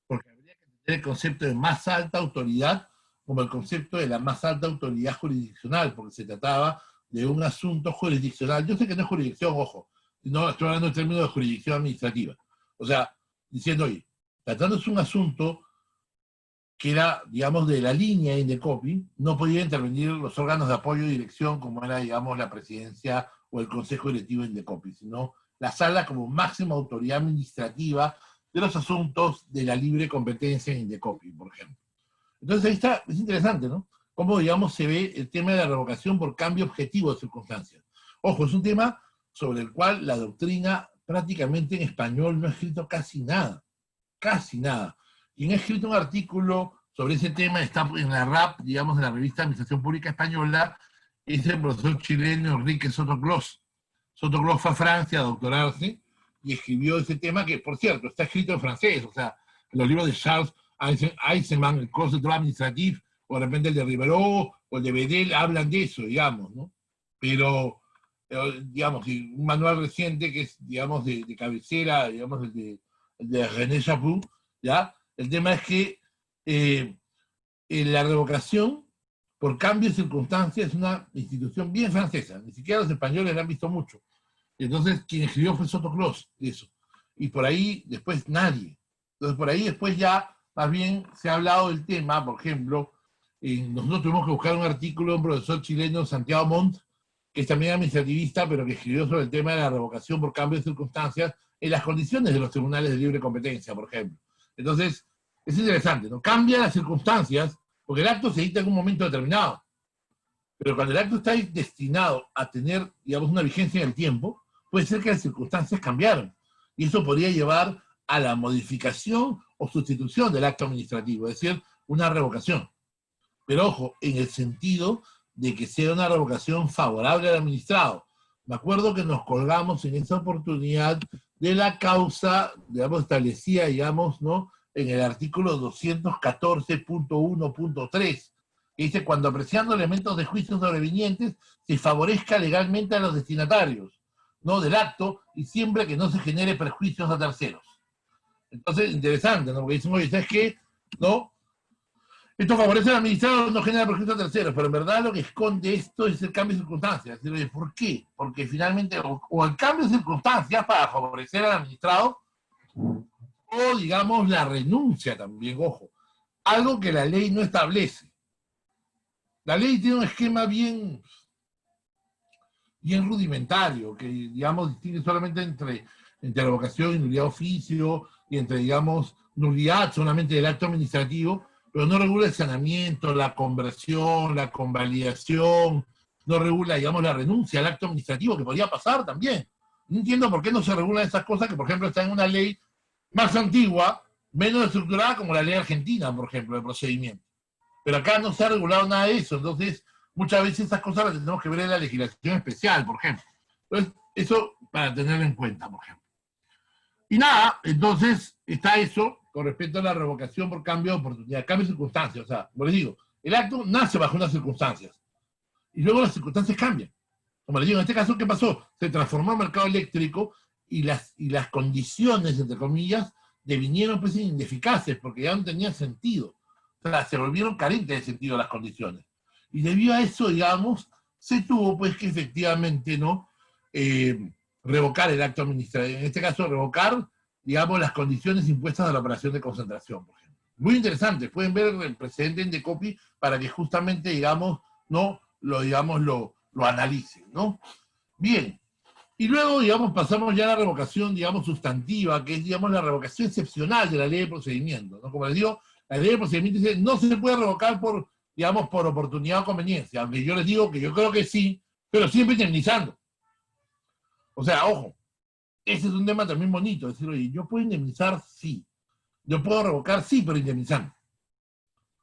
Porque habría que tener el concepto de más alta autoridad como el concepto de la más alta autoridad jurisdiccional, porque se trataba de un asunto jurisdiccional. Yo sé que no es jurisdicción, ojo, no estoy hablando en términos de jurisdicción administrativa. O sea, diciendo, oye, tratándose un asunto que era, digamos, de la línea de Indecopi, no podían intervenir los órganos de apoyo y dirección, como era, digamos, la presidencia o el consejo directivo de Indecopi, sino la sala como máxima autoridad administrativa de los asuntos de la libre competencia en Indecopi, por ejemplo. Entonces ahí está, es interesante, ¿no? Cómo, digamos, se ve el tema de la revocación por cambio objetivo de circunstancias. Ojo, es un tema sobre el cual la doctrina prácticamente en español no ha escrito casi nada. Casi nada. Quien ha escrito un artículo sobre ese tema está en la RAP, digamos, en la revista Administración Pública Española, es el profesor chileno Enrique Sotoclós. Sotoclós fue a Francia a doctorarse y escribió ese tema que, por cierto, está escrito en francés, o sea, en los libros de Charles Eisenman, el Code de droit administratif, o de repente el de Riverot, o el de Bedel, hablan de eso, digamos, ¿no? Pero, digamos, un manual reciente que es, digamos, de cabecera, digamos, el de René Chaput, ¿ya? El tema es que la revocación por cambio de circunstancias es una institución bien francesa, ni siquiera los españoles la han visto mucho. Entonces, quien escribió fue Sotoclós, eso. Y por ahí después nadie. Entonces, por ahí después ya, más bien, se ha hablado del tema, por ejemplo, nosotros tuvimos que buscar un artículo de un profesor chileno, Santiago Montt, que es también administrativista, pero que escribió sobre el tema de la revocación por cambio de circunstancias en las condiciones de los tribunales de libre competencia, por ejemplo. Entonces, es interesante, ¿no? Cambia las circunstancias, porque el acto se dicta en un momento determinado. Pero cuando el acto está destinado a tener, digamos, una vigencia en el tiempo, puede ser que las circunstancias cambiaron. Y eso podría llevar a la modificación o sustitución del acto administrativo, es decir, una revocación. pero ojo, en el sentido de que sea una revocación favorable al administrado. Me acuerdo que nos colgamos en esa oportunidad de la causa, digamos, establecida, digamos, ¿no? En el artículo 214.1.3, que dice, cuando apreciando elementos de juicio sobrevinientes, se favorezca legalmente a los destinatarios, ¿no? Del acto, y siempre que no se genere perjuicios a terceros. Entonces, interesante, ¿no? Porque dicen, oye, ¿sabes qué? ¿No? Esto favorece al administrado, no genera perjuicio a terceros, pero en verdad lo que esconde esto es el cambio de circunstancias. ¿Por qué? Porque finalmente, o el cambio de circunstancias para favorecer al administrado, o digamos la renuncia también, ojo, algo que la ley no establece. La ley tiene un esquema bien rudimentario, que digamos distingue solamente entre revocación y nulidad de oficio, y entre, digamos, nulidad solamente del acto administrativo, pero no regula el sanamiento, la conversión, la convalidación, no regula, digamos, la renuncia al acto administrativo, que podría pasar también. No entiendo por qué no se regulan esas cosas que, por ejemplo, están en una ley más antigua, menos estructurada, como la ley argentina, por ejemplo, de procedimiento. Pero acá no se ha regulado nada de eso, entonces muchas veces esas cosas las tenemos que ver en la legislación especial, por ejemplo. Entonces, eso para tenerlo en cuenta, por ejemplo. Y nada, entonces está eso con respecto a la revocación por cambio de oportunidad, cambio de circunstancias. O sea, como les digo, el acto nace bajo unas circunstancias y luego las circunstancias cambian. Como les digo, en este caso, ¿qué pasó? Se transformó el mercado eléctrico y las condiciones, entre comillas, devinieron pues ineficaces porque ya no tenían sentido. O sea, se volvieron carentes de sentido las condiciones. Y debido a eso, digamos, se tuvo pues que efectivamente, ¿no? Revocar el acto administrativo. En este caso, revocar, digamos, las condiciones impuestas a la operación de concentración, por ejemplo. Muy interesante. Pueden ver el precedente en Decopi para que justamente, digamos, no lo analicen, ¿no? Bien. Y luego, digamos, pasamos ya a la revocación, digamos, sustantiva, que es, digamos, la revocación excepcional de la ley de procedimiento, ¿no? Como les digo, la ley de procedimiento dice, no se puede revocar por, digamos, por oportunidad o conveniencia, aunque yo les digo que yo creo que sí, pero siempre indemnizando. O sea, ojo, ese es un tema también bonito, decir, oye, yo puedo indemnizar, sí. Yo puedo revocar, sí, pero indemnizando.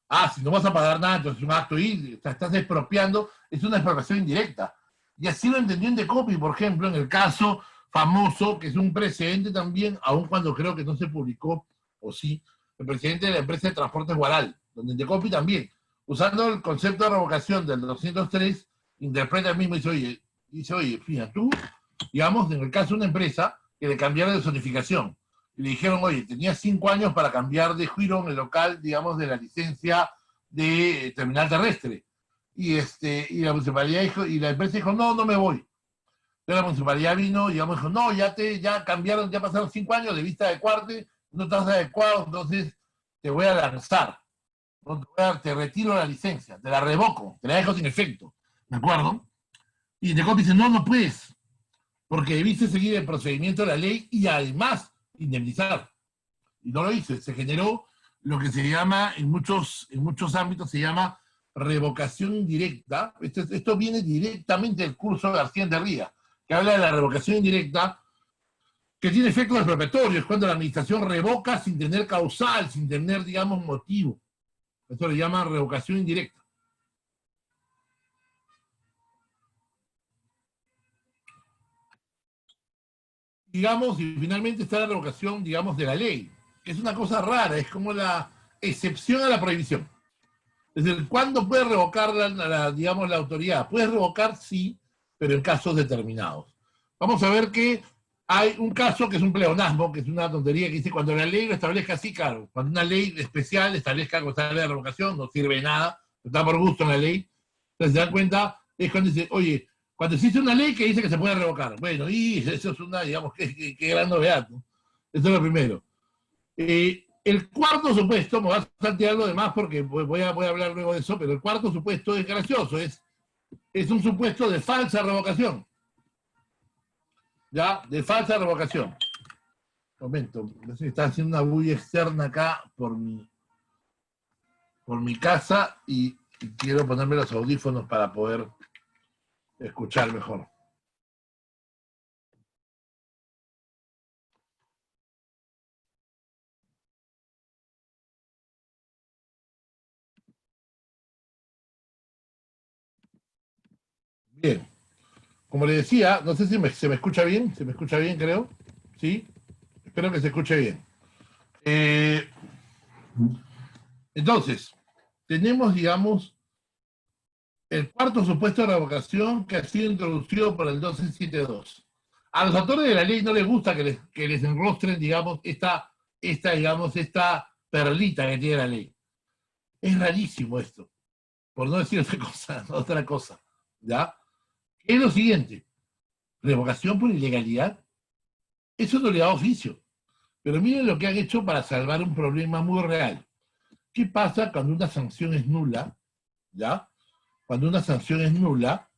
Ah, si no vas a pagar nada, entonces es un acto y estás expropiando, es una expropiación indirecta. Y así lo entendió en Decopi, por ejemplo, en el caso famoso, que es un precedente también, aun cuando creo que no se publicó, o sí, el presidente de la empresa de transportes Guaral, donde en Decopi también, usando el concepto de revocación del 203, interpreta el mismo y dice, oye, fíjate, tú, digamos, en el caso de una empresa que le cambiara de zonificación, y le dijeron, oye, tenías 5 años para cambiar de giro en el local, digamos, de la licencia de terminal terrestre. Y la municipalidad dijo, y la empresa dijo, no, no me voy. Entonces la municipalidad vino, digamos, dijo, no, ya cambiaron, ya pasaron 5 años de vista de cuarte, no estás adecuado, entonces te voy a lanzar. No te retiro la licencia, te la revoco, te la dejo sin efecto. ¿De acuerdo? Y Tecopi dice, no, no puedes, porque debiste seguir el procedimiento de la ley y además indemnizar. Y no lo hizo, se generó lo que se llama, en muchos ámbitos se llama revocación indirecta. Esto viene directamente del curso de García Enderría, que habla de la revocación indirecta, que tiene efectos expropiatorios, cuando la administración revoca sin tener causal, sin tener, digamos, motivo. Esto le llama revocación indirecta. Digamos, y finalmente está la revocación, digamos, de la ley. Es una cosa rara, es como la excepción a la prohibición. Es decir, ¿cuándo puede revocar digamos, la autoridad? Puede revocar, sí, pero en casos determinados. Vamos a ver que hay un caso que es un pleonasmo, que es una tontería que dice, cuando la ley lo establezca, sí, claro, cuando una ley especial establezca cosa de revocación, no sirve de nada, está por gusto en la ley. Entonces, se dan cuenta, es cuando dice, oye, cuando existe una ley que dice que se puede revocar. Bueno, y eso es una, digamos, qué gran novedad, ¿no? Eso es lo primero. El cuarto supuesto, me voy a saltear lo demás porque voy a hablar luego de eso, pero el cuarto supuesto es gracioso, es un supuesto de falsa revocación, ¿ya? De falsa revocación. Momento, está haciendo una bulla externa acá por mi casa y quiero ponerme los audífonos para poder escuchar mejor. Bien, como le decía, no sé si se me escucha bien, se me escucha bien, creo. ¿Sí? Espero que se escuche bien. Eh, entonces, tenemos, digamos, el cuarto supuesto de revocación que ha sido introducido por el 1272. A los autores de la ley no les gusta que les enrostren, digamos, esta perlita que tiene la ley. Es rarísimo esto, por no decir otra cosa, otra cosa. ¿Ya? Es lo siguiente, revocación por ilegalidad, eso no le da oficio. Pero miren lo que han hecho para salvar un problema muy real. ¿Qué pasa cuando una sanción es nula? ¿Ya? Cuando una sanción es nula,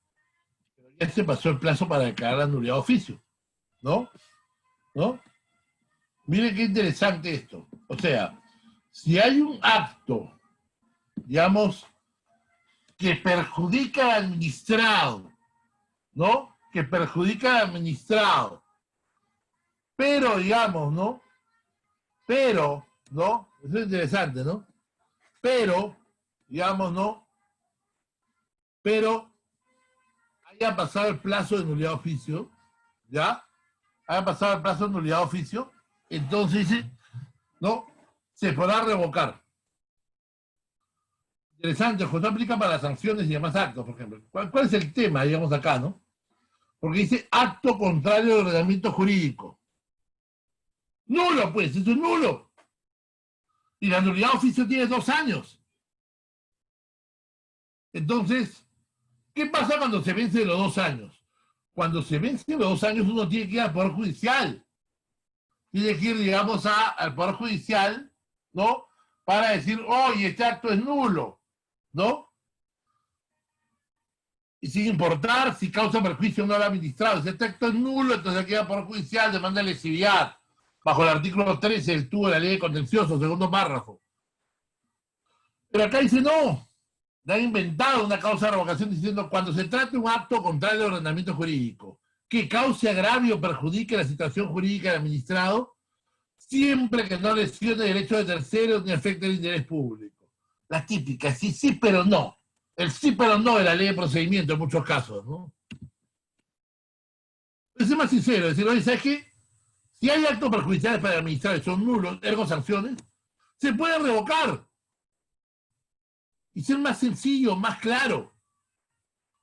ya se pasó el plazo para declarar la nulidad de oficio. ¿No? ¿No? Miren qué interesante esto. O sea, si hay un acto, digamos, que perjudica al administrado, ¿no? Que perjudica al administrado, pero, digamos, ¿no? Pero, ¿no? Eso es interesante, ¿no? Pero, digamos, ¿no? Pero haya pasado el plazo de nulidad de oficio, ¿ya? Haya pasado el plazo de nulidad de oficio, entonces, ¿no? Se podrá revocar. Interesante, ojo, no aplica para las sanciones y demás actos, por ejemplo. ¿Cuál es el tema, digamos, acá, no? Porque dice acto contrario al ordenamiento jurídico. Nulo, pues, eso es nulo. Y la nulidad de oficio tiene 2 años. Entonces, ¿qué pasa cuando se vence los 2 años? Cuando se vencen los 2 años, uno tiene que ir al Poder Judicial. Tiene que ir, digamos, al Poder Judicial, ¿no? Para decir, oye, este acto es nulo, ¿no? Y sin importar si causa perjuicio o no al administrado. Si este acto es nulo, entonces queda Poder Judicial, demanda de lesividad, bajo el artículo 13 del tubo de la ley de contencioso, segundo párrafo. Pero acá dice no. Le han inventado una causa de revocación diciendo cuando se trate un acto contrario al ordenamiento jurídico que cause agravio o perjudique la situación jurídica del administrado, siempre que no lesione derechos de terceros ni afecte el interés público. La típica, sí, sí, pero no. El sí, pero no de la ley de procedimiento en muchos casos, ¿no? Es más sincero, decir, oye, ¿sabes qué? Si hay actos perjudiciales para el administrado y son nulos, ergo sanciones, se puede revocar. Y ser más sencillo, más claro.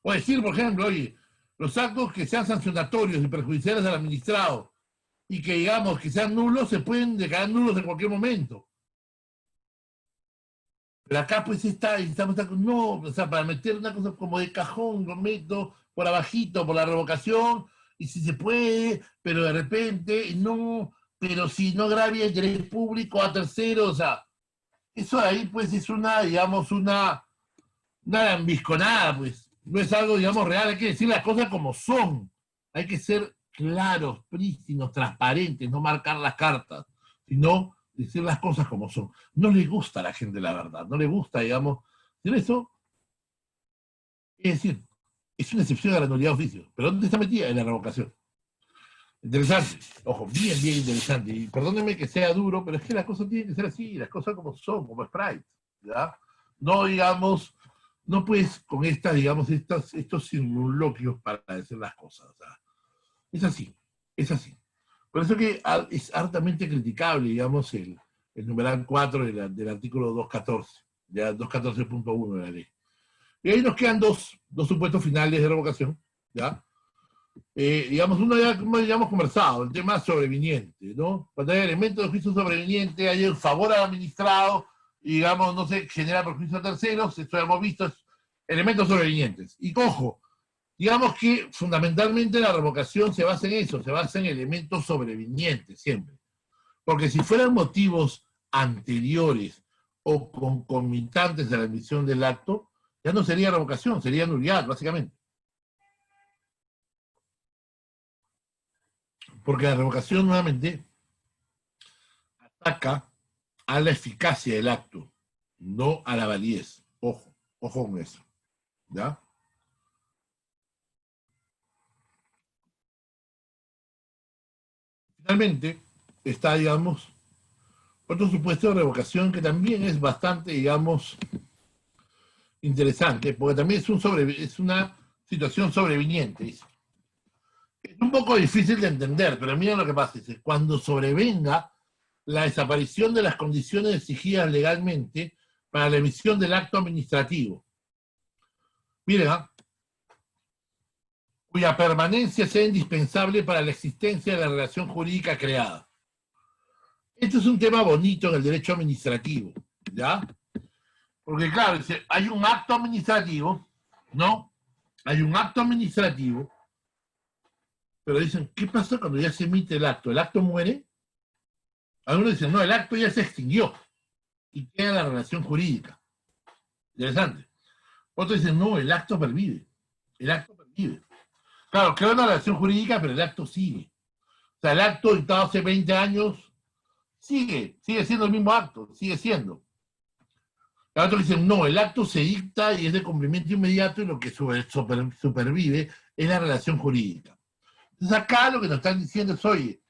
O decir, por ejemplo, oye, los actos que sean sancionatorios y perjudiciales al administrado y que digamos que sean nulos, se pueden declarar nulos en cualquier momento. Pero acá pues estamos, no, o sea, para meter una cosa como de cajón, lo meto por abajito, por la revocación, y si se puede, pero de repente, no, pero si no agravia interés público a terceros, o sea, eso ahí pues es una, digamos, una lambisconada, pues. No es algo, digamos, real, hay que decir las cosas como son. Hay que ser claros, prístinos, transparentes, no marcar las cartas, sino decir las cosas como son. No le gusta a la gente la verdad, no le gusta, digamos, decir eso. Es decir, es una excepción a la nulidad de oficio. ¿Pero dónde está metida? En la revocación. Interesante, ojo, bien, bien interesante. Y perdónenme que sea duro, pero es que las cosas tienen que ser así, las cosas como son, como Sprite, ¿ya? No, digamos, no puedes con estas, digamos, estos simulacros para decir las cosas. O sea, es así, es así. Por eso que es altamente criticable, digamos, el numeral 4 del artículo 214, ya 214.1 de la ley. Y ahí nos quedan dos supuestos finales de revocación, ¿ya? Digamos, uno ya hemos conversado, el tema sobreviniente, ¿no? Cuando hay elementos de juicio sobreviniente, hay el favor al administrado, y digamos, no se genera perjuicio a terceros, esto hemos visto, elementos sobrevinientes. Y cojo, digamos que fundamentalmente la revocación se basa en eso, se basa en elementos sobrevinientes siempre. Porque si fueran motivos anteriores o concomitantes a la emisión del acto, ya no sería revocación, sería nulidad, básicamente. Porque la revocación nuevamente ataca a la eficacia del acto, no a la validez. Ojo, ojo con eso. ¿Ya? Finalmente, está, digamos, otro supuesto de revocación que también es bastante, digamos, interesante, porque también es una situación sobreviniente, dice. Es un poco difícil de entender, pero miren lo que pasa, dice, cuando sobrevenga la desaparición de las condiciones exigidas legalmente para la emisión del acto administrativo. Miren, cuya permanencia sea indispensable para la existencia de la relación jurídica creada. Este es un tema bonito en el derecho administrativo, ¿ya? Porque claro, dice, hay un acto administrativo, ¿no? Hay un acto administrativo, pero dicen, ¿qué pasa cuando ya se emite el acto? ¿El acto muere? Algunos dicen, no, el acto ya se extinguió y queda la relación jurídica. Interesante. Otros dicen, no, el acto pervive. El acto pervive. Claro, queda una relación jurídica, pero el acto sigue. O sea, el acto dictado hace 20 años sigue siendo el mismo acto, sigue siendo. Otros dicen, no, el acto se dicta y es de cumplimiento inmediato y lo que supervive es la relación jurídica. Entonces acá lo que nos están diciendo es, oye,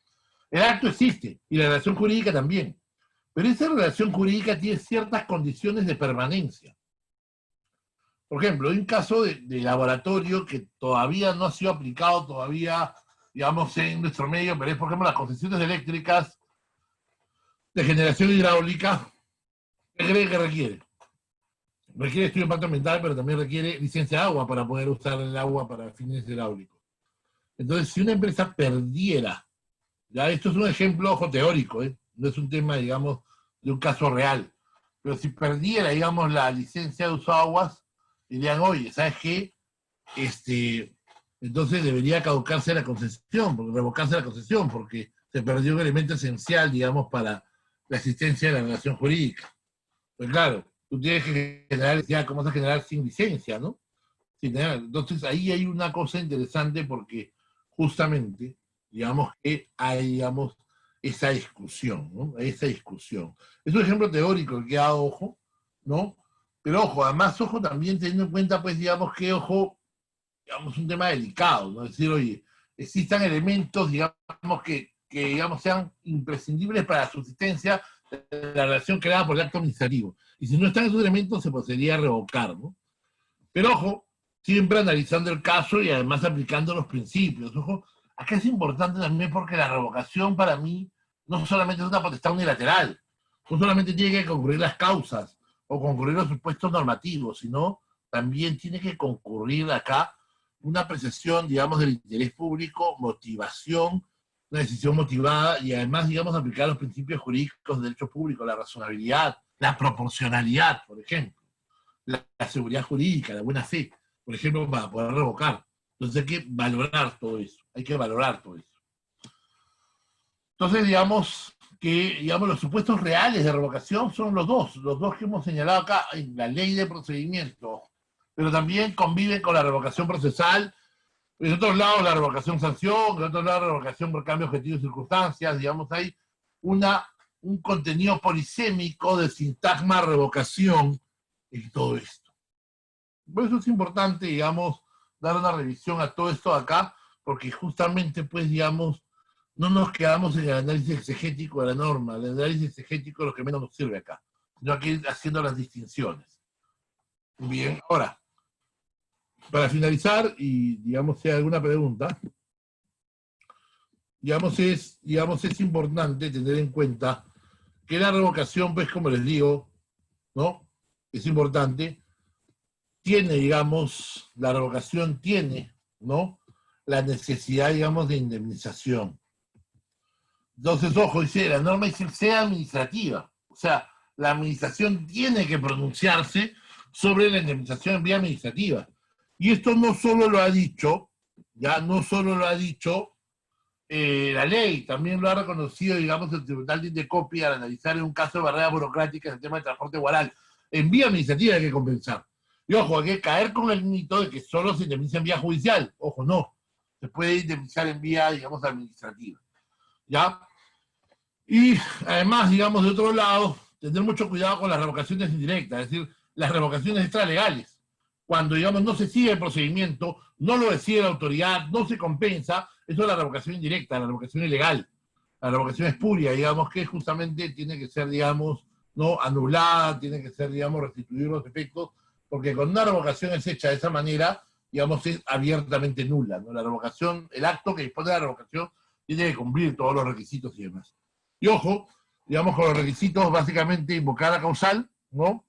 el acto existe y la relación jurídica también, pero esa relación jurídica tiene ciertas condiciones de permanencia. Por ejemplo, hay un caso de laboratorio que todavía no ha sido aplicado todavía, digamos, en nuestro medio, pero es, por ejemplo, las concesiones eléctricas de generación hidráulica. ¿Qué cree que requiere? Requiere estudio de impacto ambiental, pero también requiere licencia de agua para poder usar el agua para fines hidráulicos. Entonces, si una empresa perdiera, ya esto es un ejemplo, ojo, teórico, no es un tema, digamos, de un caso real, pero si perdiera, digamos, la licencia de uso de aguas, dirían, oye, ¿sabes qué? Entonces debería caducarse la concesión, revocarse la concesión, porque se perdió un elemento esencial, digamos, para la existencia de la relación jurídica. Pues claro, tú tienes que generar, ya, ¿cómo vas a generar sin licencia, no? Entonces ahí hay una cosa interesante porque justamente, digamos, que hay, digamos, esa discusión, ¿no? Esa discusión. Es un ejemplo teórico que da ojo, ¿no? Pero ojo, además, ojo, también teniendo en cuenta, pues, digamos, que, ojo, digamos, un tema delicado, ¿no? Es decir, oye, existan elementos, digamos, que digamos, sean imprescindibles para la subsistencia de la relación creada por el acto administrativo. Y si no están esos elementos, se procedería a revocar, ¿no? Pero ojo, siempre analizando el caso y además aplicando los principios. Ojo, acá es importante también porque la revocación para mí no solamente es una potestad unilateral, no solamente tiene que concurrir las causas o concurrir los supuestos normativos, sino también tiene que concurrir acá una apreciación, digamos, del interés público, motivación, una decisión motivada y además, digamos, aplicar los principios jurídicos de derecho público, la razonabilidad, la proporcionalidad, por ejemplo, la seguridad jurídica, la buena fe, por ejemplo, para poder revocar. Entonces hay que valorar todo eso, hay que valorar todo eso. Entonces, digamos que los supuestos reales de revocación son los dos que hemos señalado acá en la ley de procedimiento, pero también conviven con la revocación procesal, de otros lados la revocación sanción, de otros lados la revocación por cambio objetivo y circunstancias, digamos, hay un contenido polisémico de sintagma revocación en todo esto. Por eso es importante, digamos, dar una revisión a todo esto de acá, porque justamente, pues, digamos, no nos quedamos en el análisis exegético de la norma, el análisis exegético es lo que menos nos sirve acá, sino aquí haciendo las distinciones. Bien, ahora, para finalizar, y digamos, si hay alguna pregunta, digamos, es importante tener en cuenta que la revocación, pues, como les digo, ¿no? Es importante, tiene, digamos, la revocación tiene, ¿no? La necesidad, digamos, de indemnización. Entonces, ojo, dice, la norma dice sea administrativa. O sea, la administración tiene que pronunciarse sobre la indemnización en vía administrativa. Y esto no solo lo ha dicho, ya no solo lo ha dicho la ley, también lo ha reconocido, digamos, el Tribunal de Indecopia al analizar en un caso de barrera burocrática en el tema de transporte guaral. En vía administrativa hay que compensar. Y ojo, hay que caer con el mito de que solo se indemniza en vía judicial. Ojo, no. Se puede indemnizar en vía, digamos, administrativa. ¿Ya? Y además, digamos, de otro lado, tener mucho cuidado con las revocaciones indirectas, es decir, las revocaciones extralegales. Cuando, digamos, no se sigue el procedimiento, no lo decide la autoridad, no se compensa, eso es la revocación indirecta, la revocación ilegal. La revocación espuria, digamos, que justamente tiene que ser, digamos, no anulada, tiene que ser, digamos, restituir los efectos, porque cuando una revocación es hecha de esa manera, digamos, es abiertamente nula, ¿no? La revocación, el acto que dispone de la revocación tiene que cumplir todos los requisitos y demás. Y ojo, digamos, con los requisitos, básicamente invocar a causal, ¿no?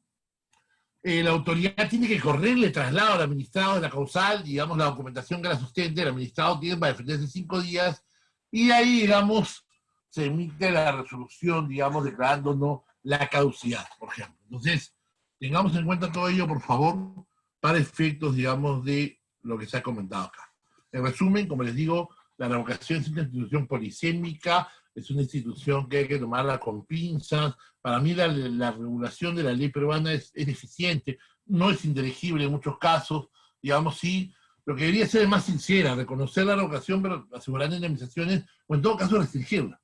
La autoridad tiene que correrle traslado al administrado de la causal, digamos, la documentación que la sustente, el administrado tiene para defenderse 5 días, y ahí, digamos, se emite la resolución, digamos, declarándonos la caducidad, por ejemplo. Entonces, tengamos en cuenta todo ello, por favor, para efectos, digamos, de lo que se ha comentado acá. En resumen, como les digo, la revocación es una institución polisémica, es una institución que hay que tomarla con pinzas. Para mí la regulación de la ley peruana es deficiente, no es inteligible en muchos casos, digamos, sí, lo que debería ser es más sincera, reconocer la revocación, pero asegurando indemnizaciones, o en todo caso restringirla,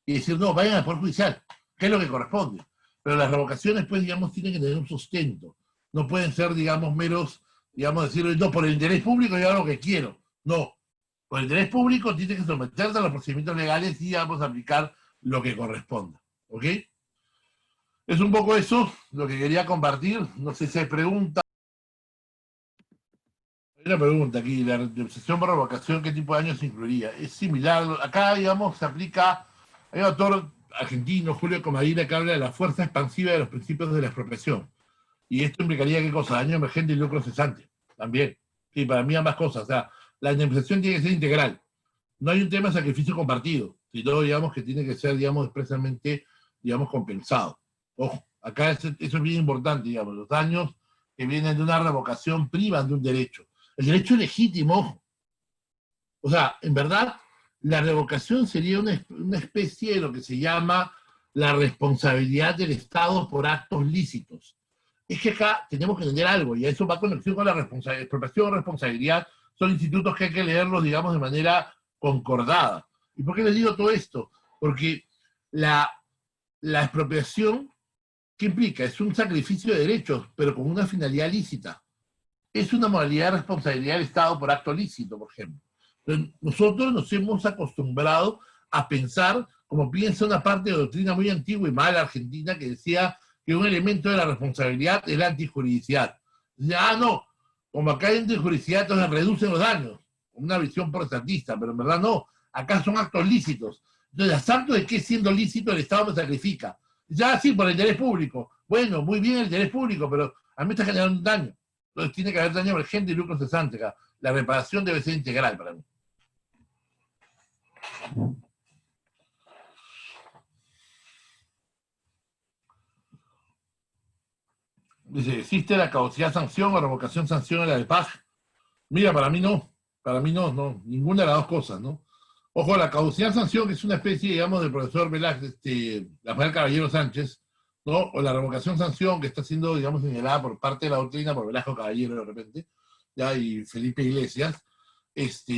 y decir, no, vayan al Poder Judicial, que es lo que corresponde. Pero las revocaciones, pues, digamos, tienen que tener un sustento, no pueden ser, digamos, meros, digamos, decir, no, por el interés público yo hago lo que quiero, no, por el interés público tiene que someterse a los procedimientos legales y, digamos, aplicar lo que corresponda, ¿ok? Es un poco eso lo que quería compartir. No sé si hay preguntas. Hay una pregunta aquí, la indemnización por revocación, ¿qué tipo de daño se incluiría? Es similar, acá, digamos, se aplica, hay un autor argentino, Julio Comadina, que habla de la fuerza expansiva de los principios de la expropiación. Y esto implicaría, ¿qué cosa? Daño emergente y lucro cesante, también. Sí, para mí ambas cosas. O sea, la indemnización tiene que ser integral. No hay un tema de sacrificio compartido, sino, digamos, que tiene que ser, digamos, expresamente, digamos, compensado. Ojo, acá eso es bien importante, digamos, los daños que vienen de una revocación privan de un derecho. El derecho es legítimo, ojo. O sea, en verdad, la revocación sería una especie de lo que se llama la responsabilidad del Estado por actos lícitos. Es que acá tenemos que entender algo, y eso va a conexión con la responsabilidad, expropiación o responsabilidad, son institutos que hay que leerlos, digamos, de manera concordada. ¿Y por qué les digo todo esto? Porque la, la expropiación, ¿qué implica? Es un sacrificio de derechos, pero con una finalidad lícita. Es una modalidad de responsabilidad del Estado por acto lícito, por ejemplo. Entonces, nosotros nos hemos acostumbrado a pensar, como piensa una parte de doctrina muy antigua y mala argentina, que decía que un elemento de la responsabilidad es la antijuridicidad. Decía, no, como acá hay antijuridicidad, entonces reducen los daños. Una visión protestatista, pero en verdad no. Acá son actos lícitos. Entonces, ¿a santo de qué siendo lícito el Estado me sacrifica? Ya sí, por el interés público. Bueno, muy bien el interés público, pero a mí me está generando un daño. Entonces tiene que haber daño emergente y lucro cesante acá. La reparación debe ser integral para mí. Dice, ¿existe la caducidad sanción o revocación sanción en la de paz? Mira, para mí no. Para mí no, no. Ninguna de las dos cosas, ¿no? Ojo, la caducidad sanción, que es una especie, digamos, del profesor Velázquez, Rafael Caballero Sánchez, ¿no? O la revocación sanción, que está siendo, digamos, señalada por parte de la doctrina, por Velasco Caballero de repente, ya, y Felipe Iglesias,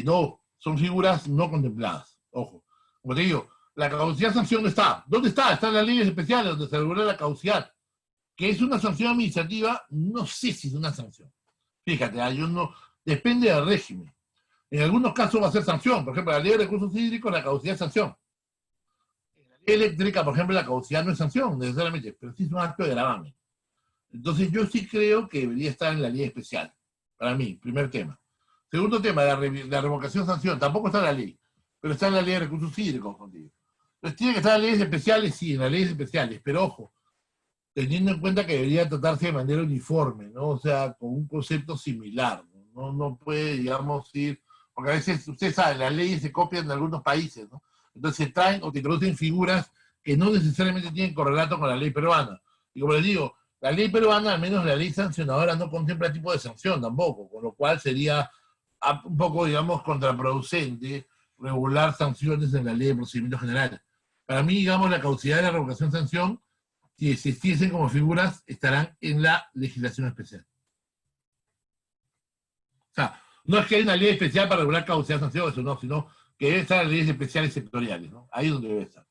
no, son figuras no contempladas. Ojo. Como te digo, la caducidad sanción no está. ¿Dónde está? Está en las leyes especiales donde se regula la caducidad. ¿Que es una sanción administrativa? No sé si es una sanción. Fíjate, hay uno, depende del régimen. En algunos casos va a ser sanción. Por ejemplo, la ley de recursos hídricos, la caducidad es sanción. En la ley eléctrica, por ejemplo, la caducidad no es sanción necesariamente, pero sí es un acto de gravamen. Entonces yo sí creo que debería estar en la ley especial. Para mí, primer tema. Segundo tema, la revocación sanción. Tampoco está en la ley, pero está en la ley de recursos hídricos contigo. Entonces tiene que estar en las leyes especiales, sí, en las leyes especiales, pero ojo, teniendo en cuenta que debería tratarse de manera uniforme, ¿no? O sea, con un concepto similar, ¿no? No puede, digamos, ir, porque a veces, usted sabe, las leyes se copian de algunos países, ¿no? Entonces se traen o te introducen figuras que no necesariamente tienen correlato con la ley peruana. Y como les digo, la ley peruana, al menos la ley sancionadora, no contempla tipo de sanción tampoco, con lo cual sería un poco, digamos, contraproducente regular sanciones en la ley de procedimientos generales. Para mí, digamos, la caducidad de la revocación sanción, si existiesen como figuras, estarán en la legislación especial. O sea, no es que hay una ley especial para regular caducidad de sanción, eso no, sino que debe estar en las leyes especiales sectoriales, ¿no? Ahí es donde debe estar.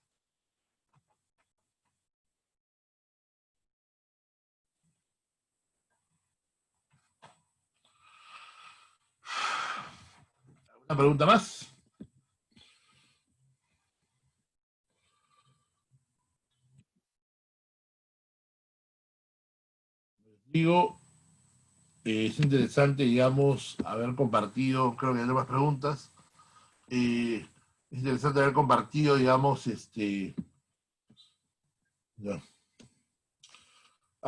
¿Una pregunta más? Digo, es interesante, digamos, haber compartido, creo que hay más preguntas. Es interesante haber compartido, digamos, ya.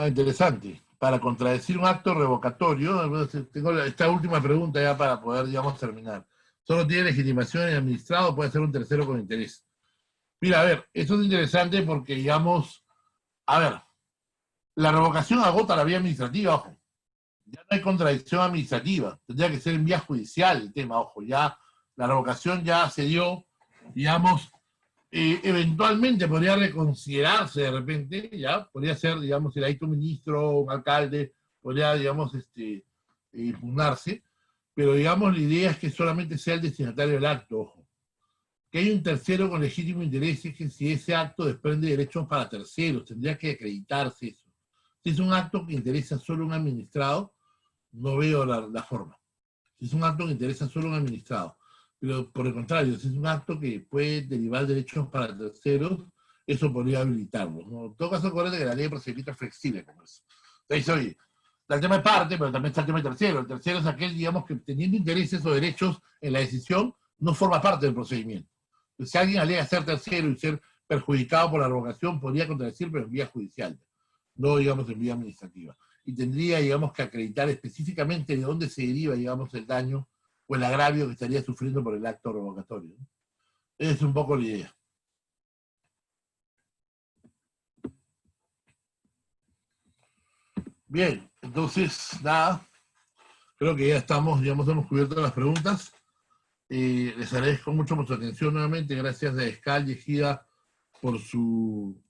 Interesante. Para contradecir un acto revocatorio, tengo esta última pregunta ya para poder, digamos, terminar. Solo tiene legitimación en administrado, puede ser un tercero con interés. Mira, a ver, esto es interesante porque, digamos, a ver, la revocación agota la vía administrativa, ojo. Ya no hay contradicción administrativa, tendría que ser en vía judicial el tema, ojo, ya la revocación ya se dio, digamos, eventualmente podría reconsiderarse de repente, ya, podría ser, digamos, el un ministro, un alcalde, podría, digamos, impugnarse, pero digamos, la idea es que solamente sea el destinatario del acto, ojo. Que hay un tercero con legítimo interés, es que si ese acto desprende derechos para terceros, tendría que acreditarse eso. Si es un acto que interesa solo a un administrado, no veo la forma. Si es un acto que interesa solo a un administrado, pero por el contrario, si es un acto que puede derivar derechos para terceros, eso podría habilitarlo, ¿no? En todo caso, acuérdate que la ley de procedimiento es flexible con eso. Entonces, oye, está el tema de parte, pero también está el tema de tercero. El tercero es aquel, digamos, que teniendo intereses o derechos en la decisión, no forma parte del procedimiento. Entonces, si alguien alega ser tercero y ser perjudicado por la revocación, podría contradecir, pero en vía judicial, no, digamos, en vía administrativa. Y tendría, digamos, que acreditar específicamente de dónde se deriva, digamos, el daño o el agravio que estaría sufriendo por el acto revocatorio, ¿no? Esa es un poco la idea. Bien, entonces, nada, creo que ya estamos, digamos, hemos cubierto las preguntas. Les agradezco mucho por su atención nuevamente. Gracias a Escal y Ejida por su,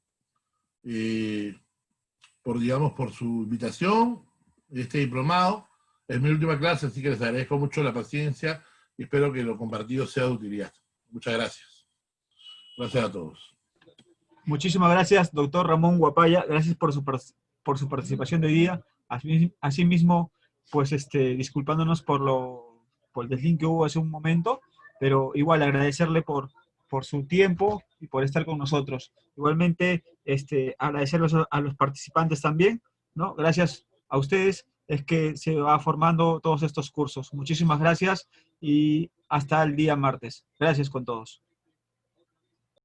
digamos, por su invitación, este diplomado. Es mi última clase, así que les agradezco mucho la paciencia y espero que lo compartido sea de utilidad. Muchas gracias. Gracias a todos. Muchísimas gracias, doctor Ramón Guapaya. Gracias por su participación de hoy día. Asimismo, pues disculpándonos por el deslink que hubo hace un momento, pero igual agradecerle por su tiempo y por estar con nosotros. Igualmente, agradecerles a los participantes también, ¿no? Gracias a ustedes es que se va formando todos estos cursos. Muchísimas gracias y hasta el día martes. Gracias con todos.